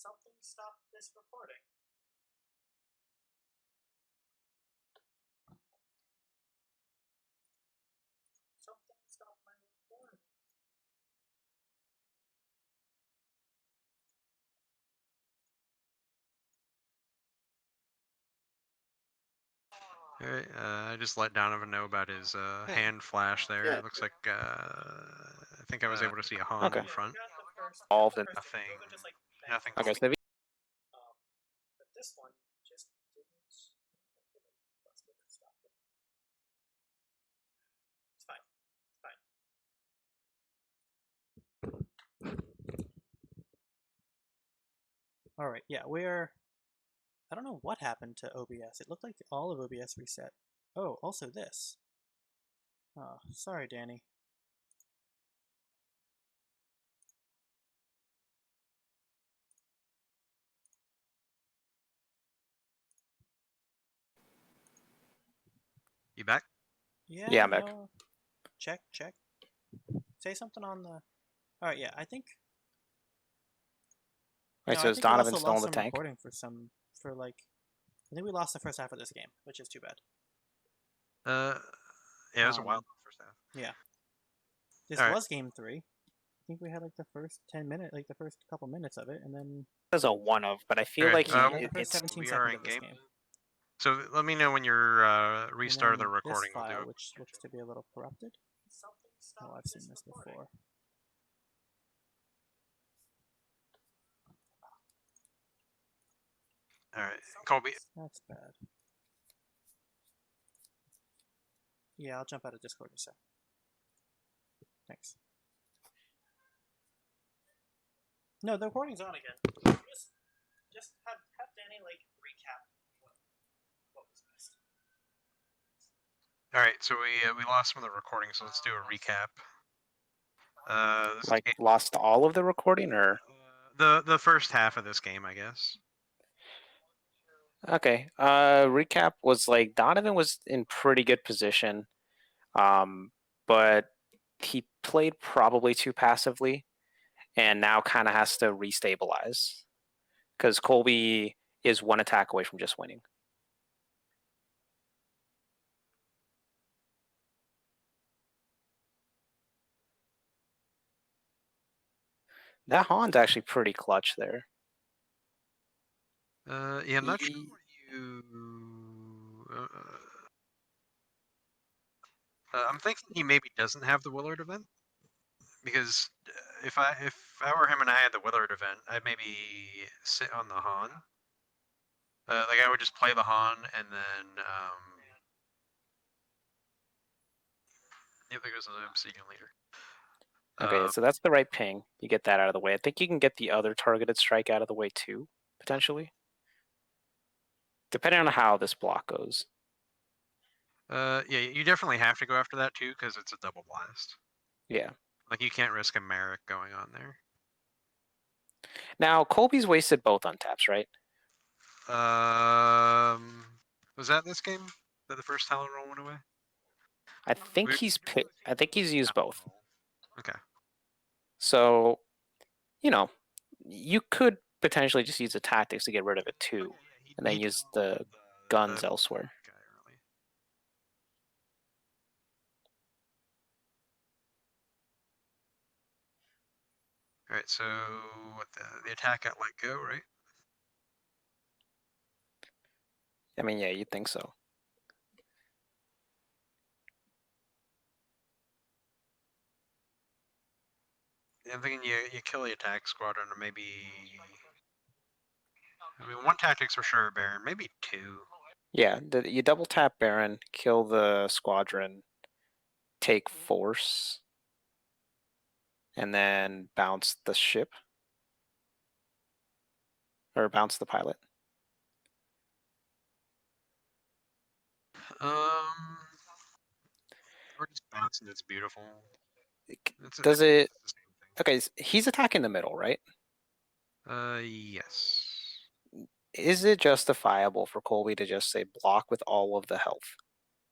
Something stopped this recording. Something stopped my recording. Alright, I just let Donovan know about his hand flash there. Yeah. It looks like I think I was able to see a Han Okay. in front. Involved in Nothing. Just, like, Nothing. Okay, so but this one just didn't. It's fine. It's fine. All right. Yeah, we're. I don't know what happened to OBS. It looked like all of OBS reset. Oh, also this. Oh, sorry, Danny. You back? Yeah, I'm back. No. Check. Say something on the. All right. Yeah, I think. Right, No, so I is think we Donovan also still in lost the some tank? recording for like. I think we lost the first half of this game, which is too bad. Yeah, it was a wild first half. Yeah. This All right. was game 3. I think we had like the first 10 minutes, like the first couple minutes of it, and then. There's a one of, but I feel Alright, like Yeah, we had the first it's 17 we are seconds in of this game. game. So let me know when you're And restart then the recording. this We'll do file, it. which looks to be a little corrupted. Oh, I've seen this before. Alright, Colby. That's bad. Yeah, I'll jump out of Discord in a sec. Thanks. No, the recording's on again. Just have Danny like recap what was missed. Alright, so we lost some of the recording, so let's do a recap. like lost all of the recording, or the first half of this game, I guess. okay. Recap was like Donovan was in pretty good position, but he played probably too passively, and now kind of has to restabilize because Colby is one attack away from just winning. That Han's actually pretty clutch there. Yeah, I'm not sure what you. I'm thinking he maybe doesn't have the Willard event, because if I were him and I had the Willard event, I'd maybe sit on the Han. Like I would just play the Han and then there goes the obsidian leader. Okay, so that's the right ping. You get that out of the way. I think you can get the other targeted strike out of the way too, potentially. Depending on how this block goes. Yeah, you definitely have to go after that too, because it's a double blast. Yeah. Like you can't risk a Merrick going on there. Now, Colby's wasted both untaps, right? Was that this game that the first talent roll went away? I think he's used both. Okay. So, you know, you could potentially just use the tactics to get rid of it too, and then use the guns elsewhere. All right, so what the attack got let go, right? I mean, yeah, you'd think so. Yeah, I'm thinking you kill the attack squadron, or maybe. I mean, one tactic's for sure, Baron. Maybe two. Yeah, you double tap Baron, kill the squadron, take force, and then bounce the ship. Or bounce the pilot. Or just bounce and it's beautiful. Does it? Okay, he's attacking the middle, right? Yes. Is it justifiable for Colby to just say block with all of the health,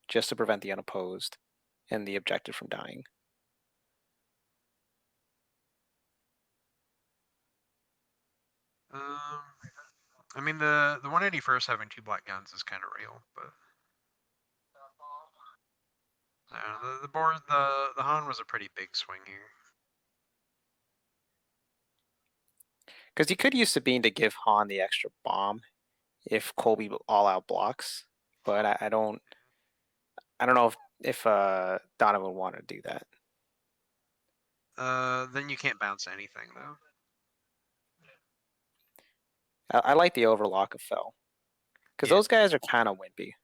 just to prevent the unopposed and the objective from dying? I mean the 181st having 2 black guns is kind of real, but the board the Han was a pretty big swing here. Because you could use Sabine to give Han the extra bomb if Colby all out blocks, but I don't know if Donovan would want to do that. Then you can't bounce anything though. I like the overlock of Fell because Yeah. those guys are kind of wimpy.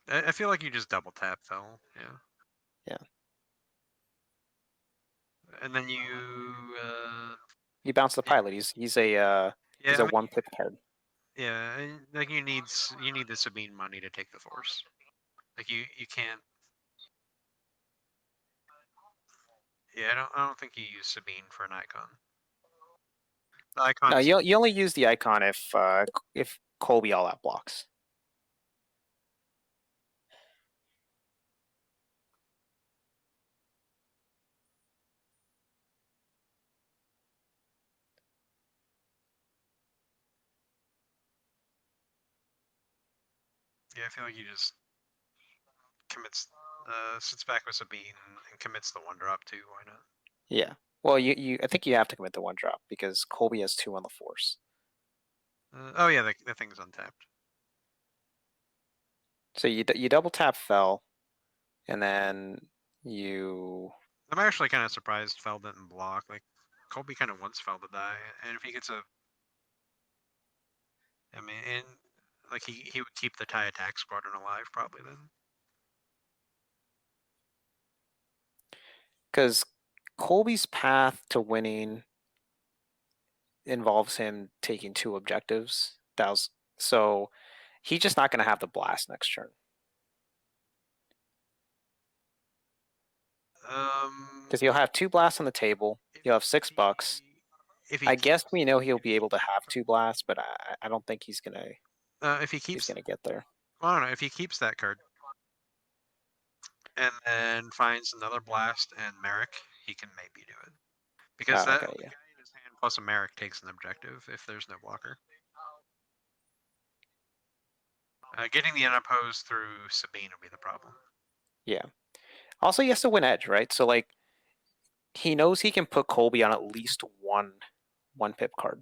I feel like you just double tap Fell, yeah. Yeah. And then you You bounce the pilot. He's a yeah, he's I a mean, 1 pip card. yeah, like you need the Sabine money to take the force. Like you can't. Yeah, I don't think you use Sabine for an icon. The icon. No, you only use the icon if Colby all out blocks. Yeah, I feel like you just commits sits back with Sabine and commits the 1-drop too. Why not? Yeah. Well, I think you have to commit the 1-drop because Colby has 2 on the force. Oh yeah, the thing's untapped. So you double tap Fell, and then you. I'm actually kind of surprised Fell didn't block. Like Colby kind of wants Fell to die, and if he gets a, I mean, and like he would keep the TIE attack squadron alive probably then. Because Colby's path to winning involves him taking 2 objectives. So he's just not going to have the blast next turn. Because he'll have 2 blasts on the table. He'll have $6. I guess we know he'll be able to have 2 blasts, but I don't think he's gonna. If he keeps, he's gonna get there. I don't know. If he keeps that card and then finds another blast and Merrick, he can maybe do it. Because that Okay, the yeah. guy in his hand plus a Merrick takes an objective if there's no blocker. Getting the unopposed through Sabine will be the problem. Yeah. Also, he has to win edge, right? So like, he knows he can put Colby on at least one pip card.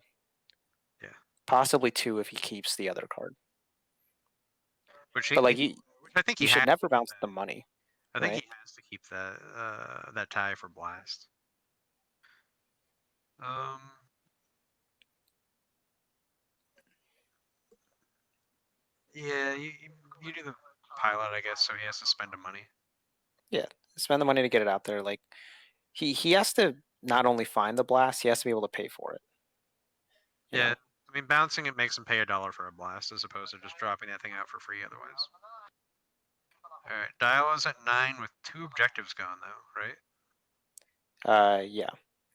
Yeah. Possibly 2 if he keeps the other card. Which But like, I think you should never bounce the money. I think right? he has to keep that tie for blast. Yeah, you do the pilot, I guess, so he has to spend the money. Yeah, spend the money to get it out there. Like, he has to not only find the blast, he has to be able to pay for it. Yeah, I mean, bouncing it makes him pay $1 for a blast as opposed to just dropping that thing out for free otherwise. All right, Dial is at 9 with 2 objectives gone though, right? Yeah.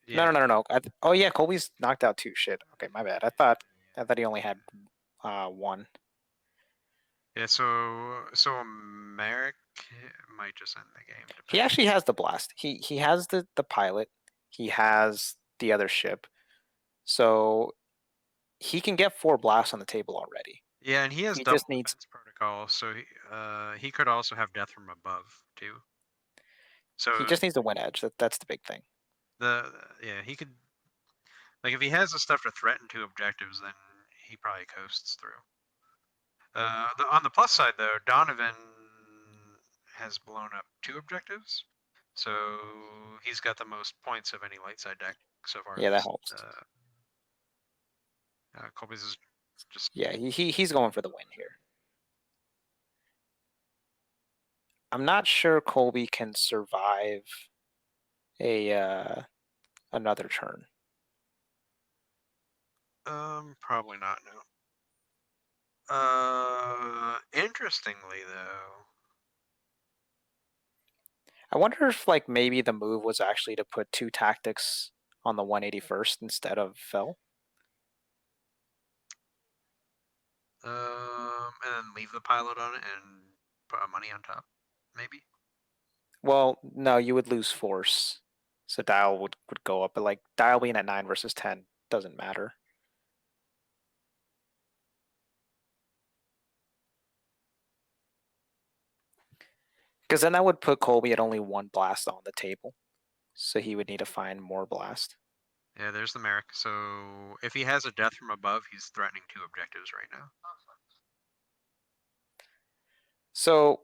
Yeah. No. Oh yeah, Colby's knocked out 2. Shit. Okay, my bad. I thought he only had 1. Yeah, so Merrick might just end the game. He actually has the blast. He has the pilot. He has the other ship. So he can get 4 blasts on the table already. Yeah, and he has double defense protocol, so he could also have death from above too. So he just needs to win edge. That's the big thing. Yeah, he could, like, if he has the stuff to threaten 2 objectives, then he probably coasts through. On the plus side though, Donovan has blown up 2 objectives, so he's got the most points of any light side deck so far. Yeah, that helps. Colby's is just. Yeah, he's going for the win here. I'm not sure Colby can survive another turn. Probably not. No. Interestingly though, I wonder if like maybe the move was actually to put 2 tactics on the 181st instead of Fell. And then leave the pilot on it and put money on top, maybe. Well, no, you would lose force, so Dial would go up. But like Dial being at 9 versus 10 doesn't matter. Because then that would put Colby at only 1 blast on the table. So he would need to find more blast. Yeah, there's the Merrick. So if he has a death from above, he's threatening 2 objectives right now. So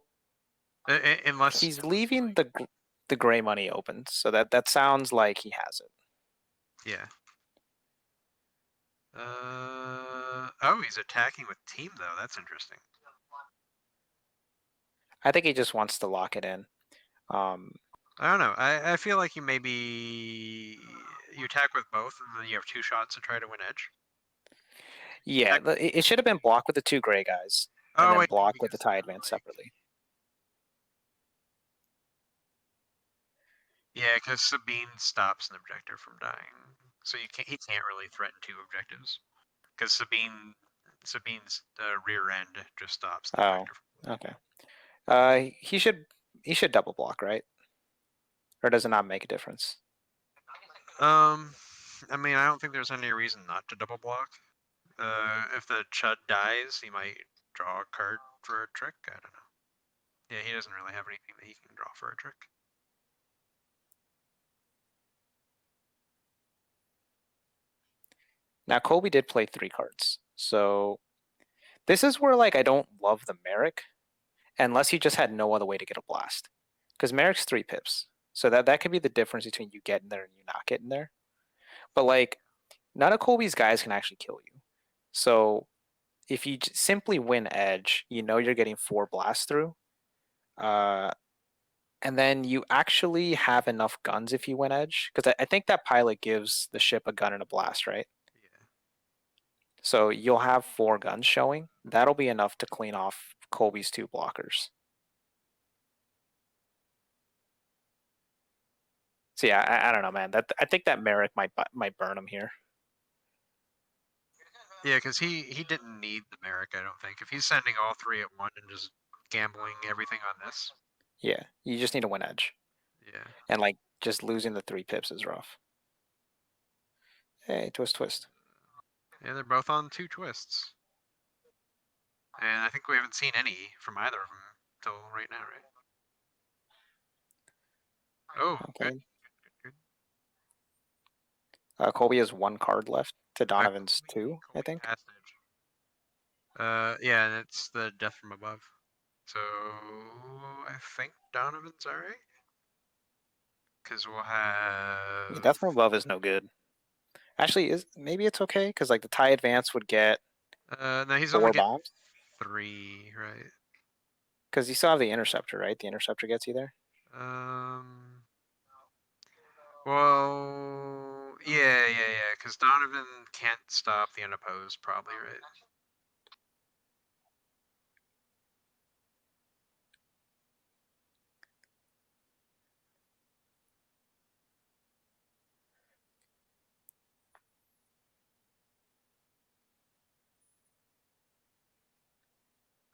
unless he's leaving the gray money open. So that sounds like he has it. Yeah. Oh, he's attacking with team though. That's interesting. I think he just wants to lock it in. I don't know. I feel like you attack with both, and then you have 2 shots to try to win edge. Yeah, it should have been blocked with the 2 gray guys, and then wait, no, blocked with the because tie advance separately. Yeah, because Sabine stops an objective from dying, so he can't really threaten 2 objectives, because Sabine's rear end just stops the objective. Okay. He should double block, right? Or does it not make a difference? I mean, I don't think there's any reason not to double block. If the Chud dies, he might draw a card for a trick. I don't know. Yeah, he doesn't really have anything that he can draw for a trick. Now Colby did play 3 cards, so this is where like I don't love the Merrick, unless he just had no other way to get a blast, because Merrick's 3 pips, so that could be the difference between you getting there and you not getting there. But like, none of Colby's guys can actually kill you, so if you simply win edge, you know you're getting 4 blasts through, and then you actually have enough guns if you win edge, because I think that pilot gives the ship a gun and a blast, right? Yeah. So you'll have 4 guns showing. That'll be enough to clean off Colby's 2 blockers. So yeah, I don't know, man. I think that Merrick might burn him here. Yeah, because he didn't need the Merrick, I don't think. If he's sending all 3 at 1 and just gambling everything on this. Yeah, you just need to win edge. Yeah. And like just losing the 3 pips is rough. Hey, twist. Yeah, they're both on 2 twists. And I think we haven't seen any from either of them till right now, right? Oh, okay. Good. Colby has 1 card left to Donovan's 2, I think. Yeah, and it's the death from above. So I think Donovan's alright. Because we'll have. Yeah, death from above is no good. Actually, maybe it's okay because like the tie advance would get. No, he's 4 only getting bombs. 3, right? Because you still have the interceptor, right? The interceptor gets you there. Well, yeah. Because Donovan can't stop the unopposed, probably, right?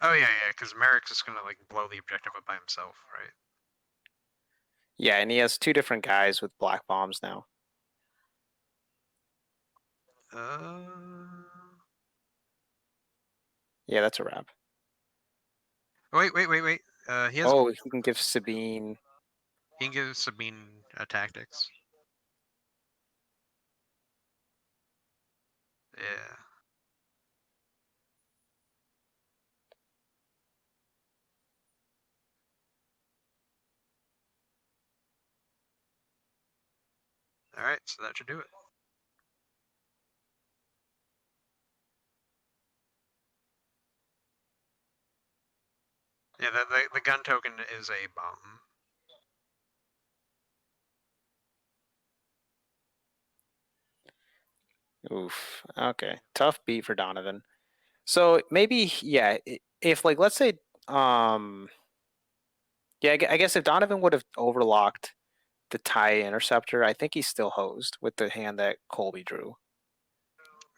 Oh yeah, because Merrick's just gonna like blow the objective up by himself, right? Yeah, and he has 2 different guys with black bombs now. Yeah, that's a wrap. Wait. He has. He can give Sabine. He can give Sabine tactics. Yeah. All right, so that should do it. Yeah, the gun token is a bomb. Oof. Okay. Tough beat for Donovan. So maybe, yeah, if like, let's say, yeah, I guess if Donovan would have overlocked the tie interceptor, I think he's still hosed with the hand that Colby drew.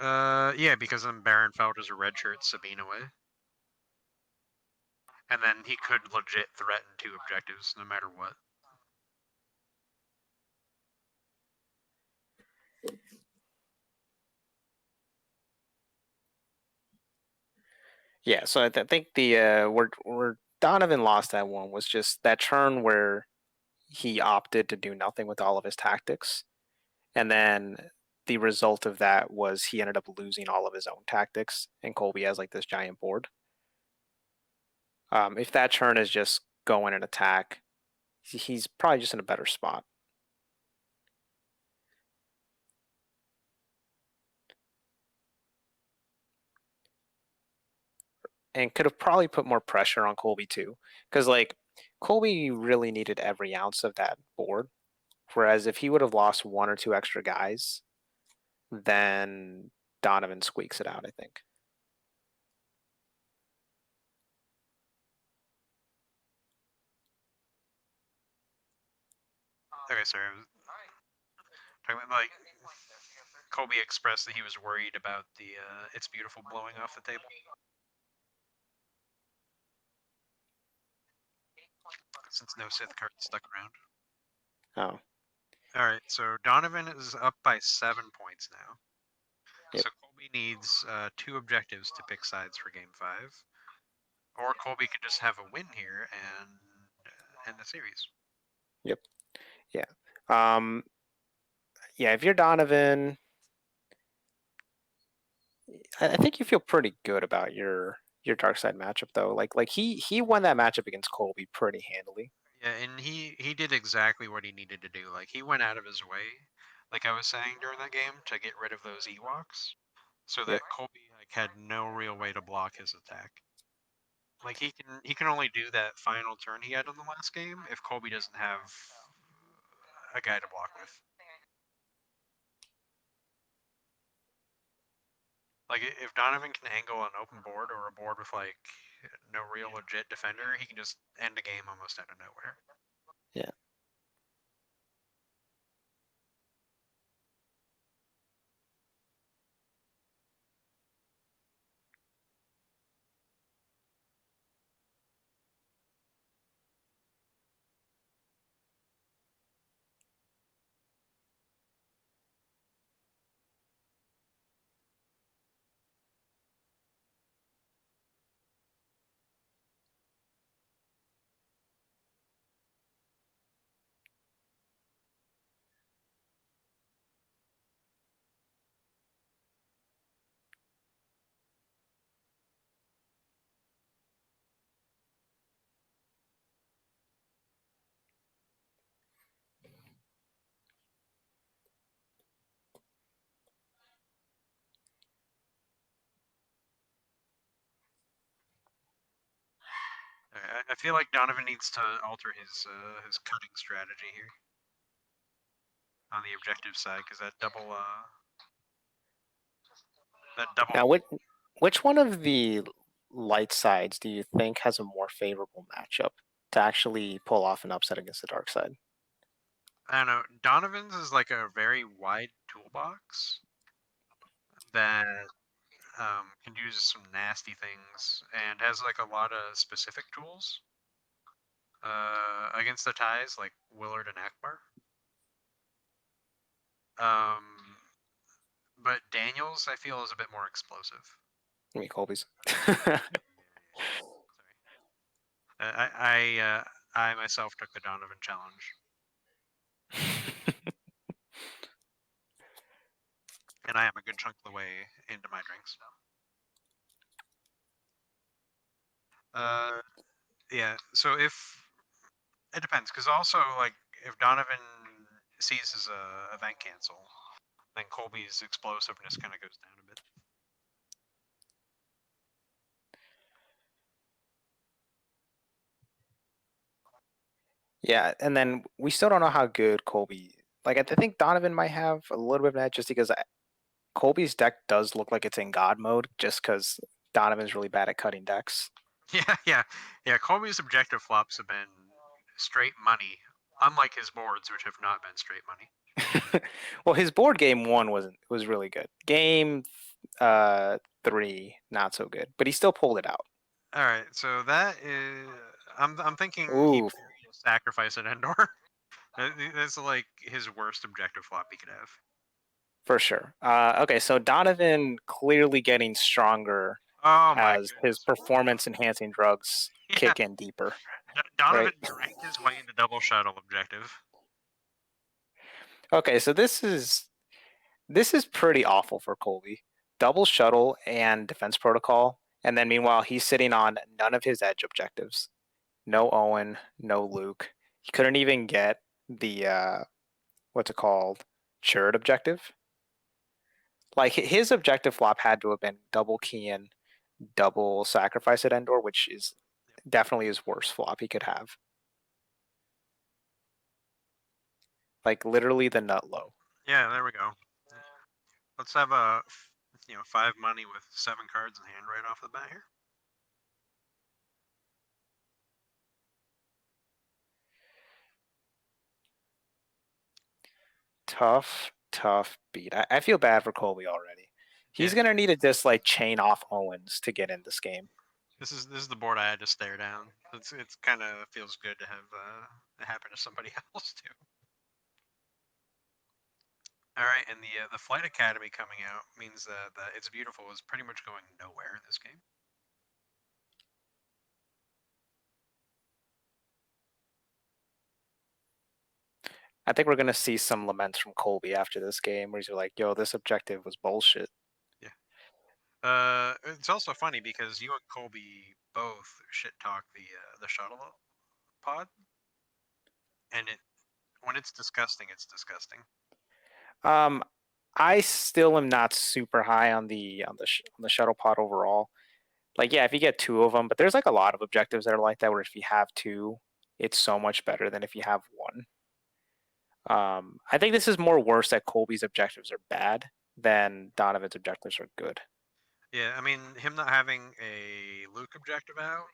Yeah, because then Baron felt as a red shirt Sabine away. And then he could legit threaten 2 objectives no matter what. Yeah, so I think the we're Donovan lost that one was just that turn where he opted to do nothing with all of his tactics. And then the result of that was he ended up losing all of his own tactics, and Colby has like this giant board. If that turn is just go in and attack, he's probably just in a better spot. And could have probably put more pressure on Colby too, because like Colby really needed every ounce of that board. Whereas if he would have lost one or two extra guys, then Donovan squeaks it out, I think. Okay, sorry. Talking about, like, Colby expressed that he was worried about the It's Beautiful blowing off the table. Since no Sith cards stuck around. Oh. Alright, so Donovan is up by 7 points now. Yep. So Colby needs 2 objectives to pick sides for Game 5. Or Colby could just have a win here and end the series. Yep. Yeah. Yeah, if you're Donovan, I think you feel pretty good about your dark side matchup though. Like he won that matchup against Colby pretty handily. Yeah, and he did exactly what he needed to do. Like, he went out of his way, like I was saying during that game, to get rid of those Ewoks, so that Yep. Colby like had no real way to block his attack. Like, he can only do that final turn he had in the last game if Colby doesn't have a guy to block with. Like, if Donovan can angle an open board or a board with like no real legit defender, he can just end a game almost out of nowhere. Yeah. I feel like Donovan needs to alter his cutting strategy here on the objective side, because that double Now, which one of the light sides do you think has a more favorable matchup to actually pull off an upset against the dark side? I don't know. Donovan's is like a very wide toolbox that can use some nasty things and has like a lot of specific tools against the ties like Willard and Akbar. But Daniels, I feel, is a bit more explosive. I mean, Colby's. Sorry. I myself took the Donovan challenge. And I am a good chunk of the way into my drinks. Yeah, so if it depends, because also like if Donovan sees his event cancel, then Colby's explosiveness kind of goes down a bit. Yeah, and then we still don't know how good Colby. Like I think Donovan might have a little bit of that just because Colby's deck does look like it's in God mode, just because Donovan's really bad at cutting decks. Yeah. Colby's objective flops have been straight money, unlike his boards, which have not been straight money. Well, his board game 1 was really good. Game 3 not so good, but he still pulled it out. All right, so that is I'm thinking Ooh. he will sacrifice an Endor. That's like his worst objective flop he could have. For sure. Okay, so Donovan clearly getting stronger Oh my as his performance enhancing drugs kick in deeper. Donovan Right. drank his way into double shuttle objective. Okay, so this is pretty awful for Colby. Double shuttle and defense protocol, and then meanwhile he's sitting on none of his edge objectives. No Owen, no Luke. He couldn't even get the what's it called? Churd objective. Like his objective flop had to have been double key in, double sacrifice at Endor, which is definitely his worst flop he could have. Like literally the nut low. Yeah, there we go. Let's have a 5 money with 7 cards in hand right off the bat here. Tough beat. I feel bad for Colby already. He's Yeah. gonna need to just like chain off Owens to get in this game. This is the board I had to stare down. It's kind of feels good to have it happen to somebody else too. All right, and the Flight Academy coming out means that It's Beautiful is pretty much going nowhere in this game. I think we're gonna see some laments from Colby after this game, where he's like, "Yo, this objective was bullshit." It's also funny because you and Colby both shit talk the shuttle pod, and when it's disgusting, it's disgusting. I still am not super high on the shuttle pod overall. Like, yeah, if you get 2 of them, but there's like a lot of objectives that are like that, where if you have 2, it's so much better than if you have 1. I think this is more worse that Colby's objectives are bad than Donovan's objectives are good. Yeah, I mean, him not having a Luke objective out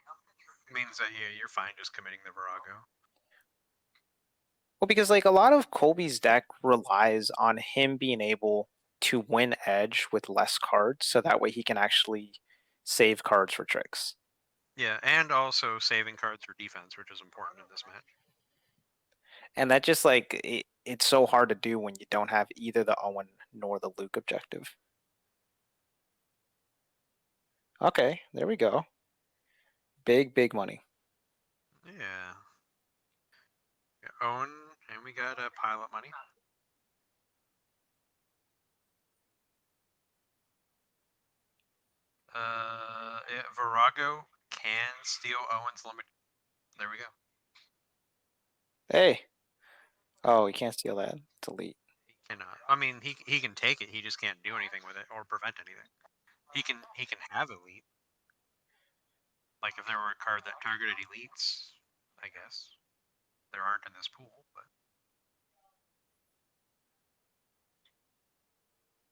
means that you're fine just committing the Virago. Well, because like a lot of Colby's deck relies on him being able to win edge with less cards, so that way he can actually save cards for tricks. Yeah, and also saving cards for defense, which is important in this match. And that just like it's so hard to do when you don't have either the Owen nor the Luke objective. Okay, there we go. Big money. Yeah. Owen, and we got pilot money. Yeah, Virago can steal Owen's limit. There we go. Hey. Oh, he can't steal that. Delete. He cannot. I mean, he can take it. He just can't do anything with it or prevent anything. He can have elite. Like if there were a card that targeted elites, I guess. There aren't in this pool, but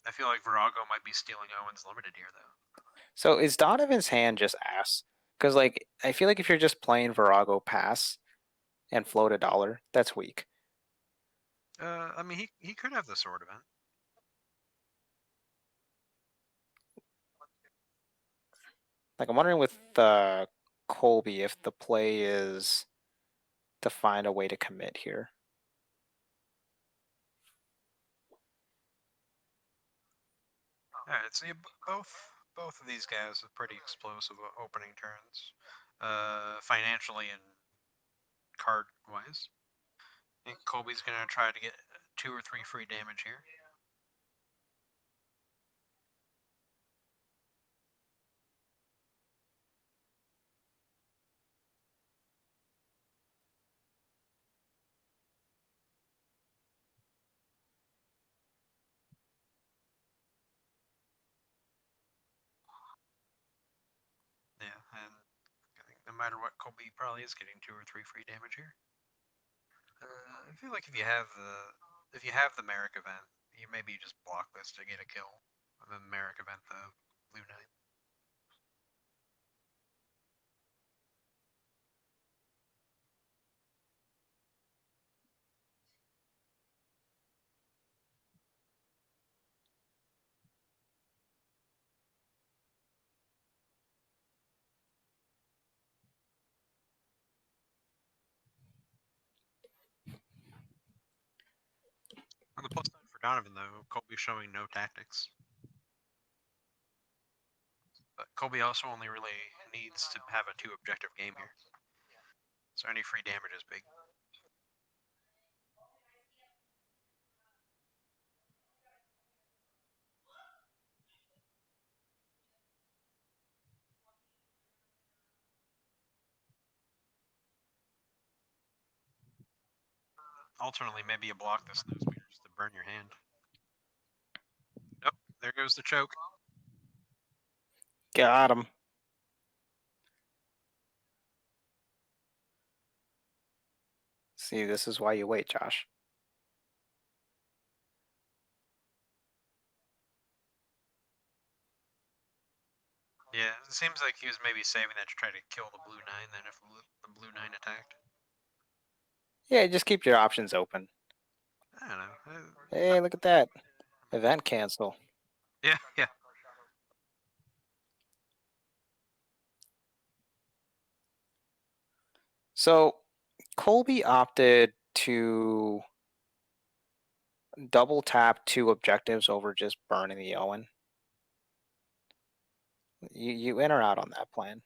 I feel like Virago might be stealing Owen's limited here, though. So is Donovan's hand just ass? Because like I feel like if you're just playing Virago pass and float $1, that's weak. I mean, he could have the sword event. Like I'm wondering with Colby if the play is to find a way to commit here. All right, so both of these guys have pretty explosive opening turns, financially and card wise. I think Colby's gonna try to get 2 or 3 free damage here. Yeah, and I think no matter what, Colby probably is getting 2 or 3 free damage here. I feel like if you have the Merrick event, you maybe just block this to get a kill, and then Merrick event the Blue Knight. On the plus side for Donovan, though, Colby's showing no tactics. But Colby also only really needs to have a 2 objective game here. So any free damage is big. Alternately, maybe you block the snow spears to burn your hand. Nope, there goes the choke. Got him. See, this is why you wait, Josh. Yeah, it seems like he was maybe saving that to try to kill the blue 9 then if the blue 9 attacked. Yeah, just keep your options open. I don't know. Hey, look at that. Event cancel. Yeah, yeah. So Colby opted to double tap 2 objectives over just burning the Owen. You in or out on that plan?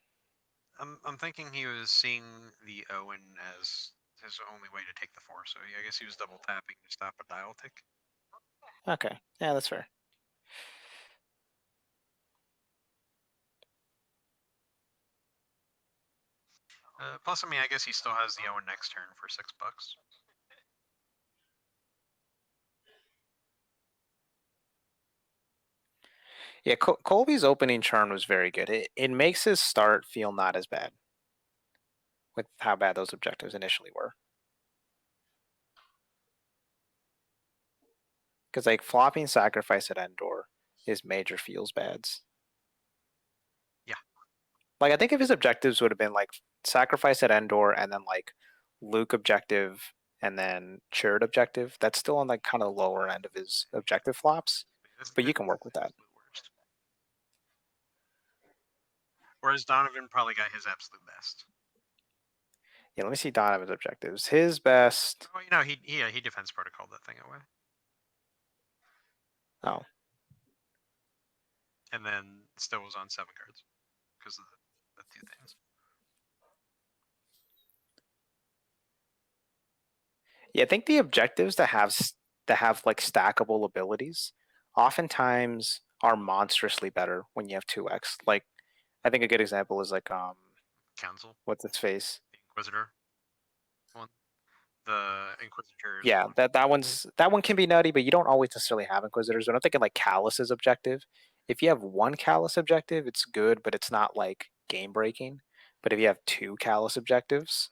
I'm thinking he was seeing the Owen as his only way to take the 4, so I guess he was double tapping to stop a dial tick. Okay, yeah, that's fair. Plus, I mean, I guess he still has the Owen next turn for $6. Yeah, Colby's opening turn was very good. It makes his start feel not as bad with how bad those objectives initially were. Because like flopping sacrifice at Endor is major feels bads. Yeah. Like I think if his objectives would have been like sacrifice at Endor and then like Luke objective and then Chirrut objective, that's still on like kind of the lower end of his objective flops. But you can work with that. Worst. Whereas Donovan probably got his absolute best. Yeah, let me see Donovan's objectives. His best. Oh, you know, he defense protocol that thing away. Oh. And then still was on 7 cards because of the 2 things. Yeah, I think the objectives that have like stackable abilities oftentimes are monstrously better when you have 2x. Like I think a good example is like Council. what's its face? The Inquisitor one. The Inquisitors. Yeah, that one can be nutty, but you don't always necessarily have Inquisitors. But I'm thinking like Callus's objective. If you have 1 Callus objective, it's good, but it's not like game breaking. But if you have 2 Callus objectives,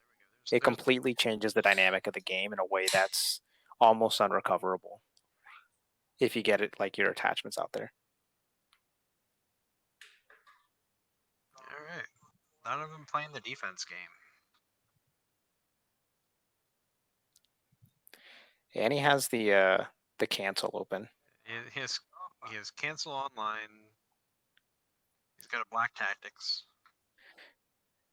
it completely changes the dynamic of the game in a way that's almost unrecoverable if you get it like your attachments out there. All right, Donovan playing the defense game. And he has the cancel open. He has cancel online. He's got a black tactics.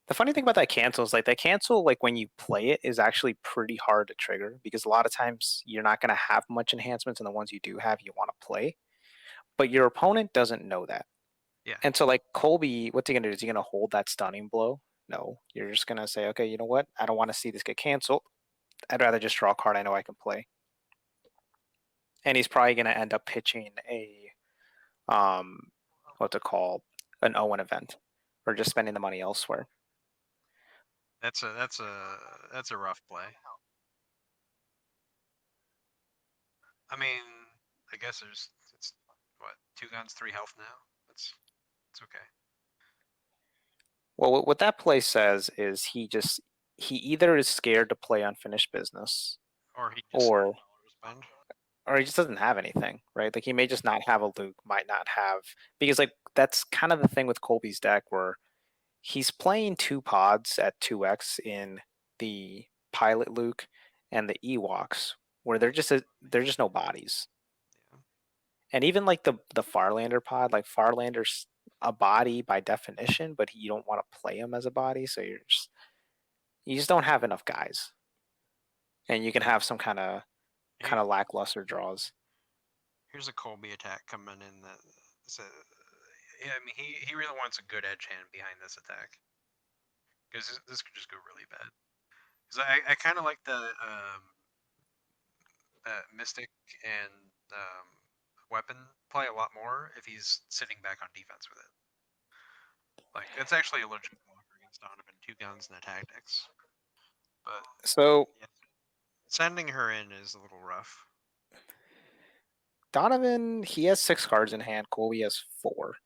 The funny thing about that cancel is like that cancel, like when you play it, is actually pretty hard to trigger because a lot of times you're not going to have much enhancements, and the ones you do have, you want to play. But your opponent doesn't know that. Yeah. And so like Colby, what's he going to do? Is he going to hold that stunning blow? No. You're just going to say, okay, you know what? I don't want to see this get canceled. I'd rather just draw a card I know I can play. And he's probably going to end up pitching a what's it called? An Owen event, or just spending the money elsewhere. That's a rough play. I mean, I guess it's what, 2 guns, 3 health now. It's okay. Well, what that play says is he either is scared to play unfinished business, or he just doesn't have anything, right? Like he may just not have a Luke, might not have, because like that's kind of the thing with Colby's deck where he's playing 2 pods at 2x in the pilot Luke and the Ewoks, where they're just no bodies. Yeah. And even like the Farlander pod, like Farlander's a body by definition, but you don't want to play him as a body, so you just don't have enough guys, and you can have some kind of lackluster draws. Here's a Colby attack coming in that I mean, he really wants a good edge hand behind this attack, because this could just go really bad. Because I kind of like the Mystic and weapon play a lot more if he's sitting back on defense with it. Like, it's actually a legit blocker against Donovan, 2 guns and a tactics. But So yeah, sending her in is a little rough. Donovan, he has 6 cards in hand. Colby has 4.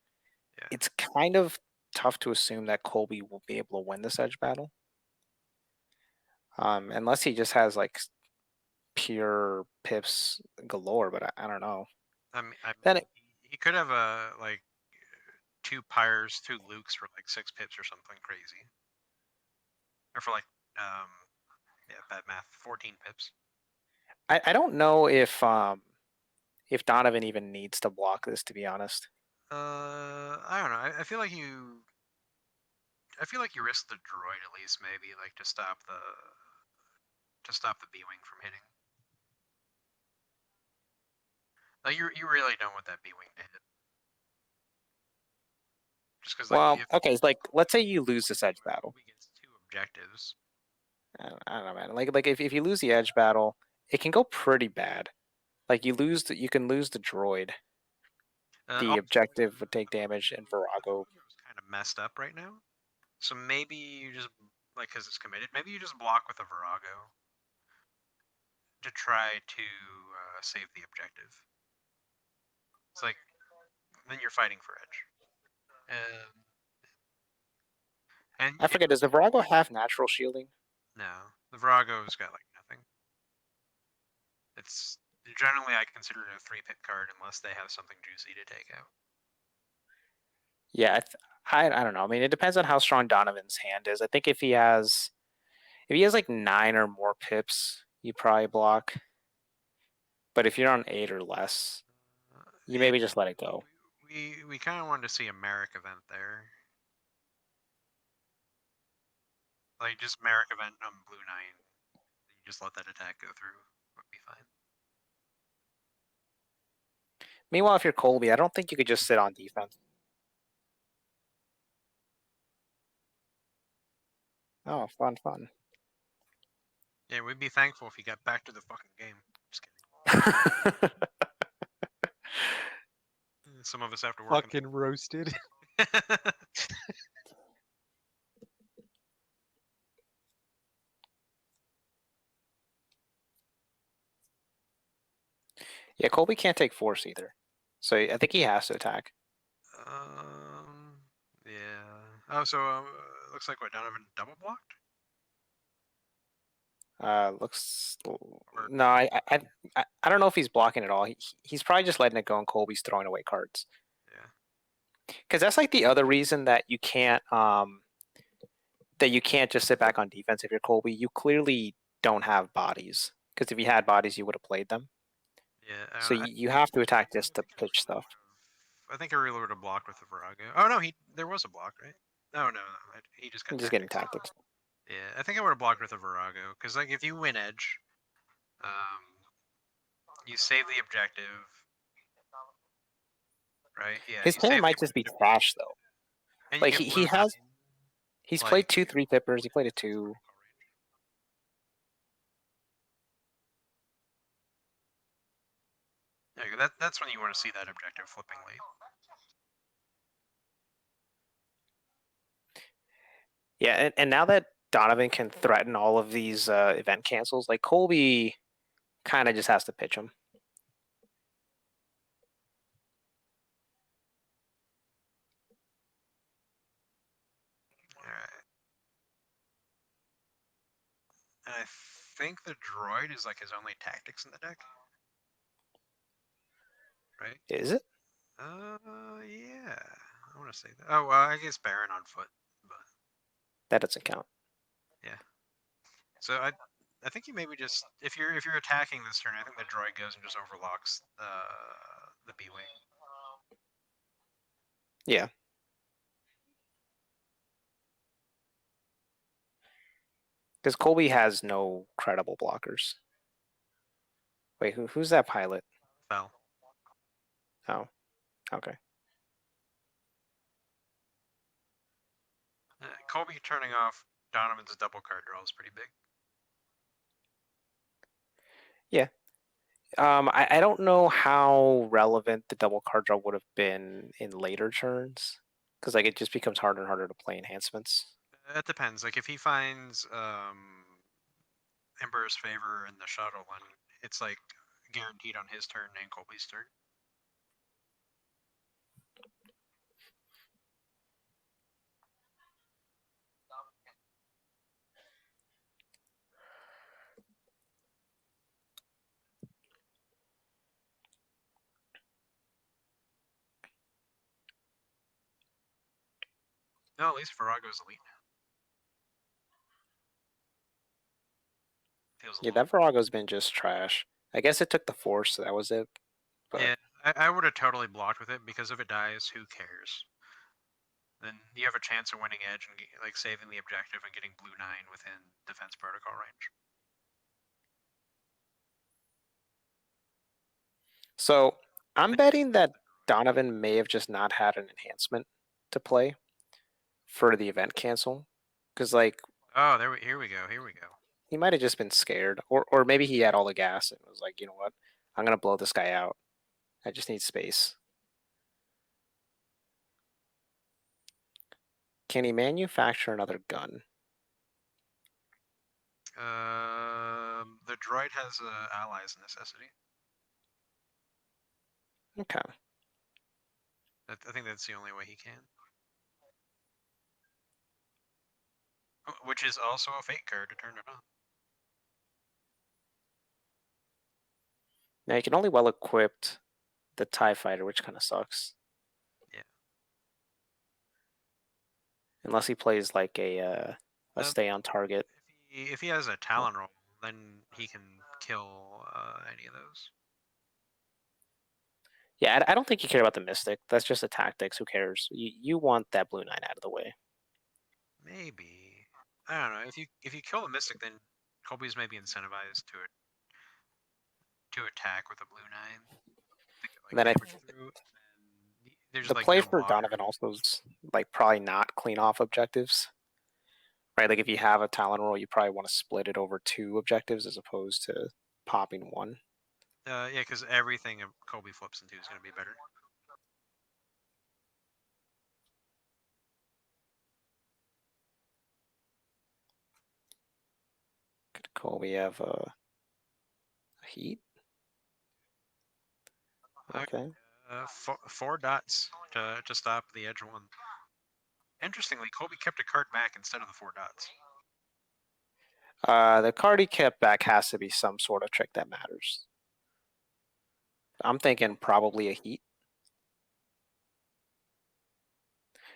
Yeah. It's kind of tough to assume that Colby will be able to win this edge battle. Unless he just has like pure pips galore, but I don't know. I mean, Then it, he could have like 2 pyres, 2 lukes for like 6 pips or something crazy. Or for like yeah, bad math, 14 pips. I don't know if Donovan even needs to block this, to be honest. I don't know. I feel like you risk the droid at least, maybe, like to stop the B-wing from hitting. Like you really don't want that B-wing to hit. Just because, like, Well, if okay, it's like let's say you lose this edge battle. we get 2 objectives. I don't know, man. Like if you lose the edge battle, it can go pretty bad. Like you can lose the droid. The Also, objective would take damage, and the Virago. is kind of messed up right now. So maybe you just, like, because it's committed, maybe you just block with a Virago to try to save the objective. It's like, then you're fighting for edge. And I forget. Does the Virago have natural shielding? no, the Virago's got like nothing. It's generally, I consider it a 3-pip card unless they have something juicy to take out. Yeah, I don't know. I mean, it depends on how strong Donovan's hand is. I think if he has like 9 or more pips, you probably block. But if you're on 8 or less, you maybe just let it go. We kind of wanted to see a Merrick event there. Like, just Merrick event on Blue 9. You just let that attack go through. Would be fine. Meanwhile, if you're Colby, I don't think you could just sit on defense. Oh, fun. Yeah, we'd be thankful if he got back to the fucking game. Just kidding. Some of us have to work. Fucking roasted. Yeah, Colby can't take force either. So I think he has to attack. Yeah. Oh, so looks like what, Donovan double blocked? Looks no, I don't know if he's blocking at all. He's probably just letting it go, and Colby's throwing away cards. Yeah. Because that's like the other reason that you can't just sit back on defense if you're Colby. You clearly don't have bodies. Because if you had bodies, you would have played them. Yeah. So you have to attack just to pitch stuff. I think I really would have blocked with the Virago. Oh no, there was a block, right? No, he just got. Just getting tactics. Yeah, I think I would have blocked with a Virago, because like if you win edge, you save the objective, right? Yeah. His hand might just be trash though. Like he's played 2 3-pippers. He played a 2. Yeah, that's when you want to see that objective flipping late. Yeah, and now that Donovan can threaten all of these event cancels, like Colby kind of just has to pitch him. Alright. And I think the droid is like his only tactics in the deck. Right? Is it? Yeah. I want to say that. Oh, well, I guess Baron on foot, but That doesn't count. yeah. So I think you maybe just, if you're attacking this turn, I think the droid goes and just overlocks the B-wing. Yeah. Because Colby has no credible blockers. Wait, who's that pilot? Fell. Oh, okay. Colby turning off Donovan's double card draw is pretty big. Yeah. I don't know how relevant the double card draw would have been in later turns, because like it just becomes harder and harder to play enhancements. It depends. Like if he finds Emperor's Favor in the shuttle, and it's like guaranteed on his turn and Colby's turn. No, at least Virago's elite now. Feels a Yeah, little. that Virago's been just trash. I guess it took the force, so that was it. But Yeah, I would have totally blocked with it because if it dies, who cares? Then you have a chance of winning edge and like saving the objective and getting blue 9 within defense protocol range. so I'm betting that Donovan may have just not had an enhancement to play for the event cancel, because like Oh, here we go. he might have just been scared, or maybe he had all the gas and was like, you know what, I'm gonna blow this guy out. I just need space. Can he manufacture another gun? The droid has allies necessity. Okay. I think that's the only way he can. Which is also a fate card to turn it on. Now you can only well equipped the TIE fighter, which kind of sucks. Yeah. Unless he plays like a stay on target. If he has a Talon roll, then he can kill any of those. Yeah, I don't think you care about the Mystic. That's just a tactics. Who cares? You want that blue 9 out of the way. Maybe. I don't know. If you kill the Mystic, then Colby's maybe incentivized to attack with a blue 9. And then There's the like play no for blocker. Donovan also is like probably not clean off objectives. Right, like if you have a Talon roll, you probably want to split it over 2 objectives as opposed to popping 1. Yeah, because everything Colby flips into is going to be better. Could Colby have a heat? Okay. 4 dots to stop the edge 1. Interestingly, Colby kept a card back instead of the 4 dots. The card he kept back has to be some sort of trick that matters. I'm thinking probably a heat.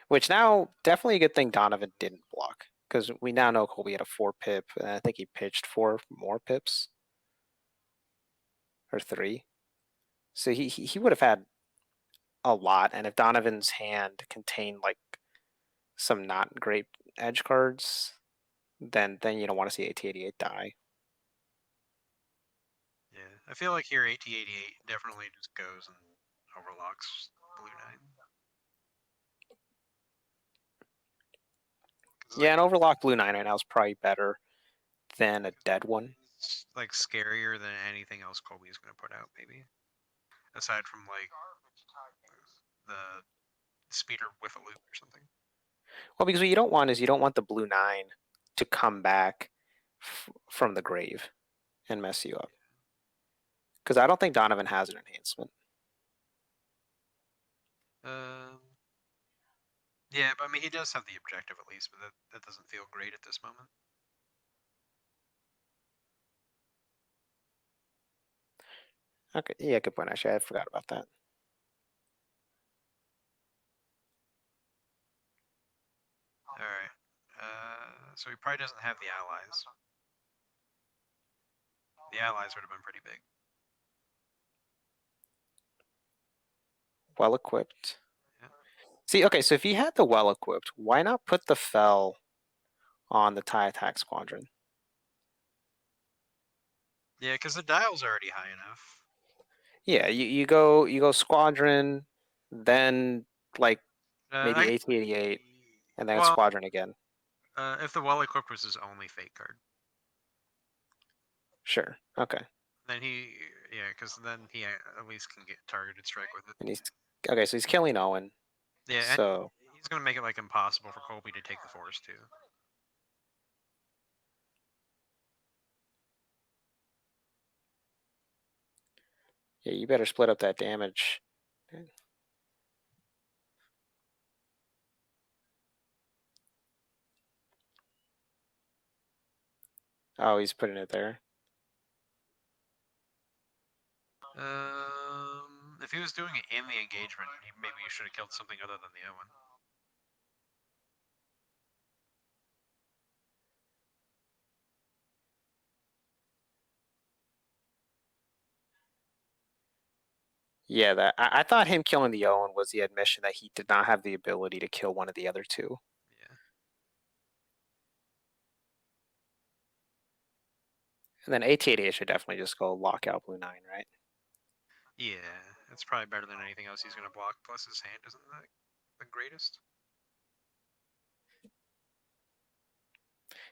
Which now, definitely a good thing Donovan didn't block. Because we now know Colby had a 4 pip, and I think he pitched 4 more pips. Or 3. So he would have had a lot, and if Donovan's hand contained like some not great edge cards, then you don't want to see AT-88 die. Yeah, I feel like here AT-88 definitely just goes and overlocks blue 9. Yeah, an overlock blue 9 right now is probably better than a dead one. It's like scarier than anything else Colby's going to put out, maybe. Aside from like the speeder with a loop or something. Well, because what you don't want is you don't want the blue 9 to come back from the grave and mess you up. Because I don't think Donovan has an enhancement. Yeah, but I mean, he does have the objective at least, but that doesn't feel great at this moment. Okay, yeah, good point. Actually, I forgot about that. All right. So he probably doesn't have the allies. The allies would have been pretty big. Well equipped. Yeah. See, okay, so if he had the well equipped, why not put the Fel on the TIE attack squadron? Yeah, because the dial's already high enough. Yeah, you go squadron, then like maybe AT-88, and then squadron again. If the well equipped was his only fate card, Sure. Okay. then because then he at least can get targeted strike with it. And he's okay. So he's killing Owen. Yeah, and So he's gonna make it like impossible for Colby to take the forest too. yeah, you better split up that damage. Oh, he's putting it there. If he was doing it in the engagement, maybe you should have killed something other than the Owen. Yeah, that I thought him killing the Owen was the admission that he did not have the ability to kill one of the other two. Yeah. And then AT-AT should definitely just go lock out Blue 9, right? Yeah, it's probably better than anything else he's gonna block. Plus his hand isn't the greatest.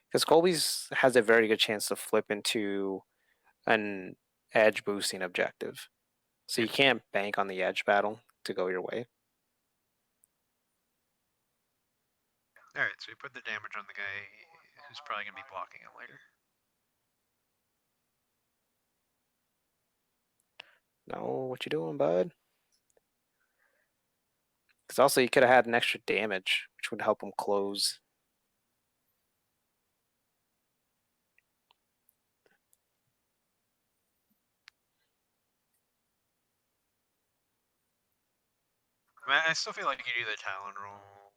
Because Colby's has a very good chance to flip into an edge boosting objective. So you can't bank on the edge battle to go your way. Alright, so we put the damage on the guy who's probably gonna be blocking him later. No, what you doing, bud? Because also you could have had an extra damage, which would help him close. I mean, I still feel like you do the Talon roll.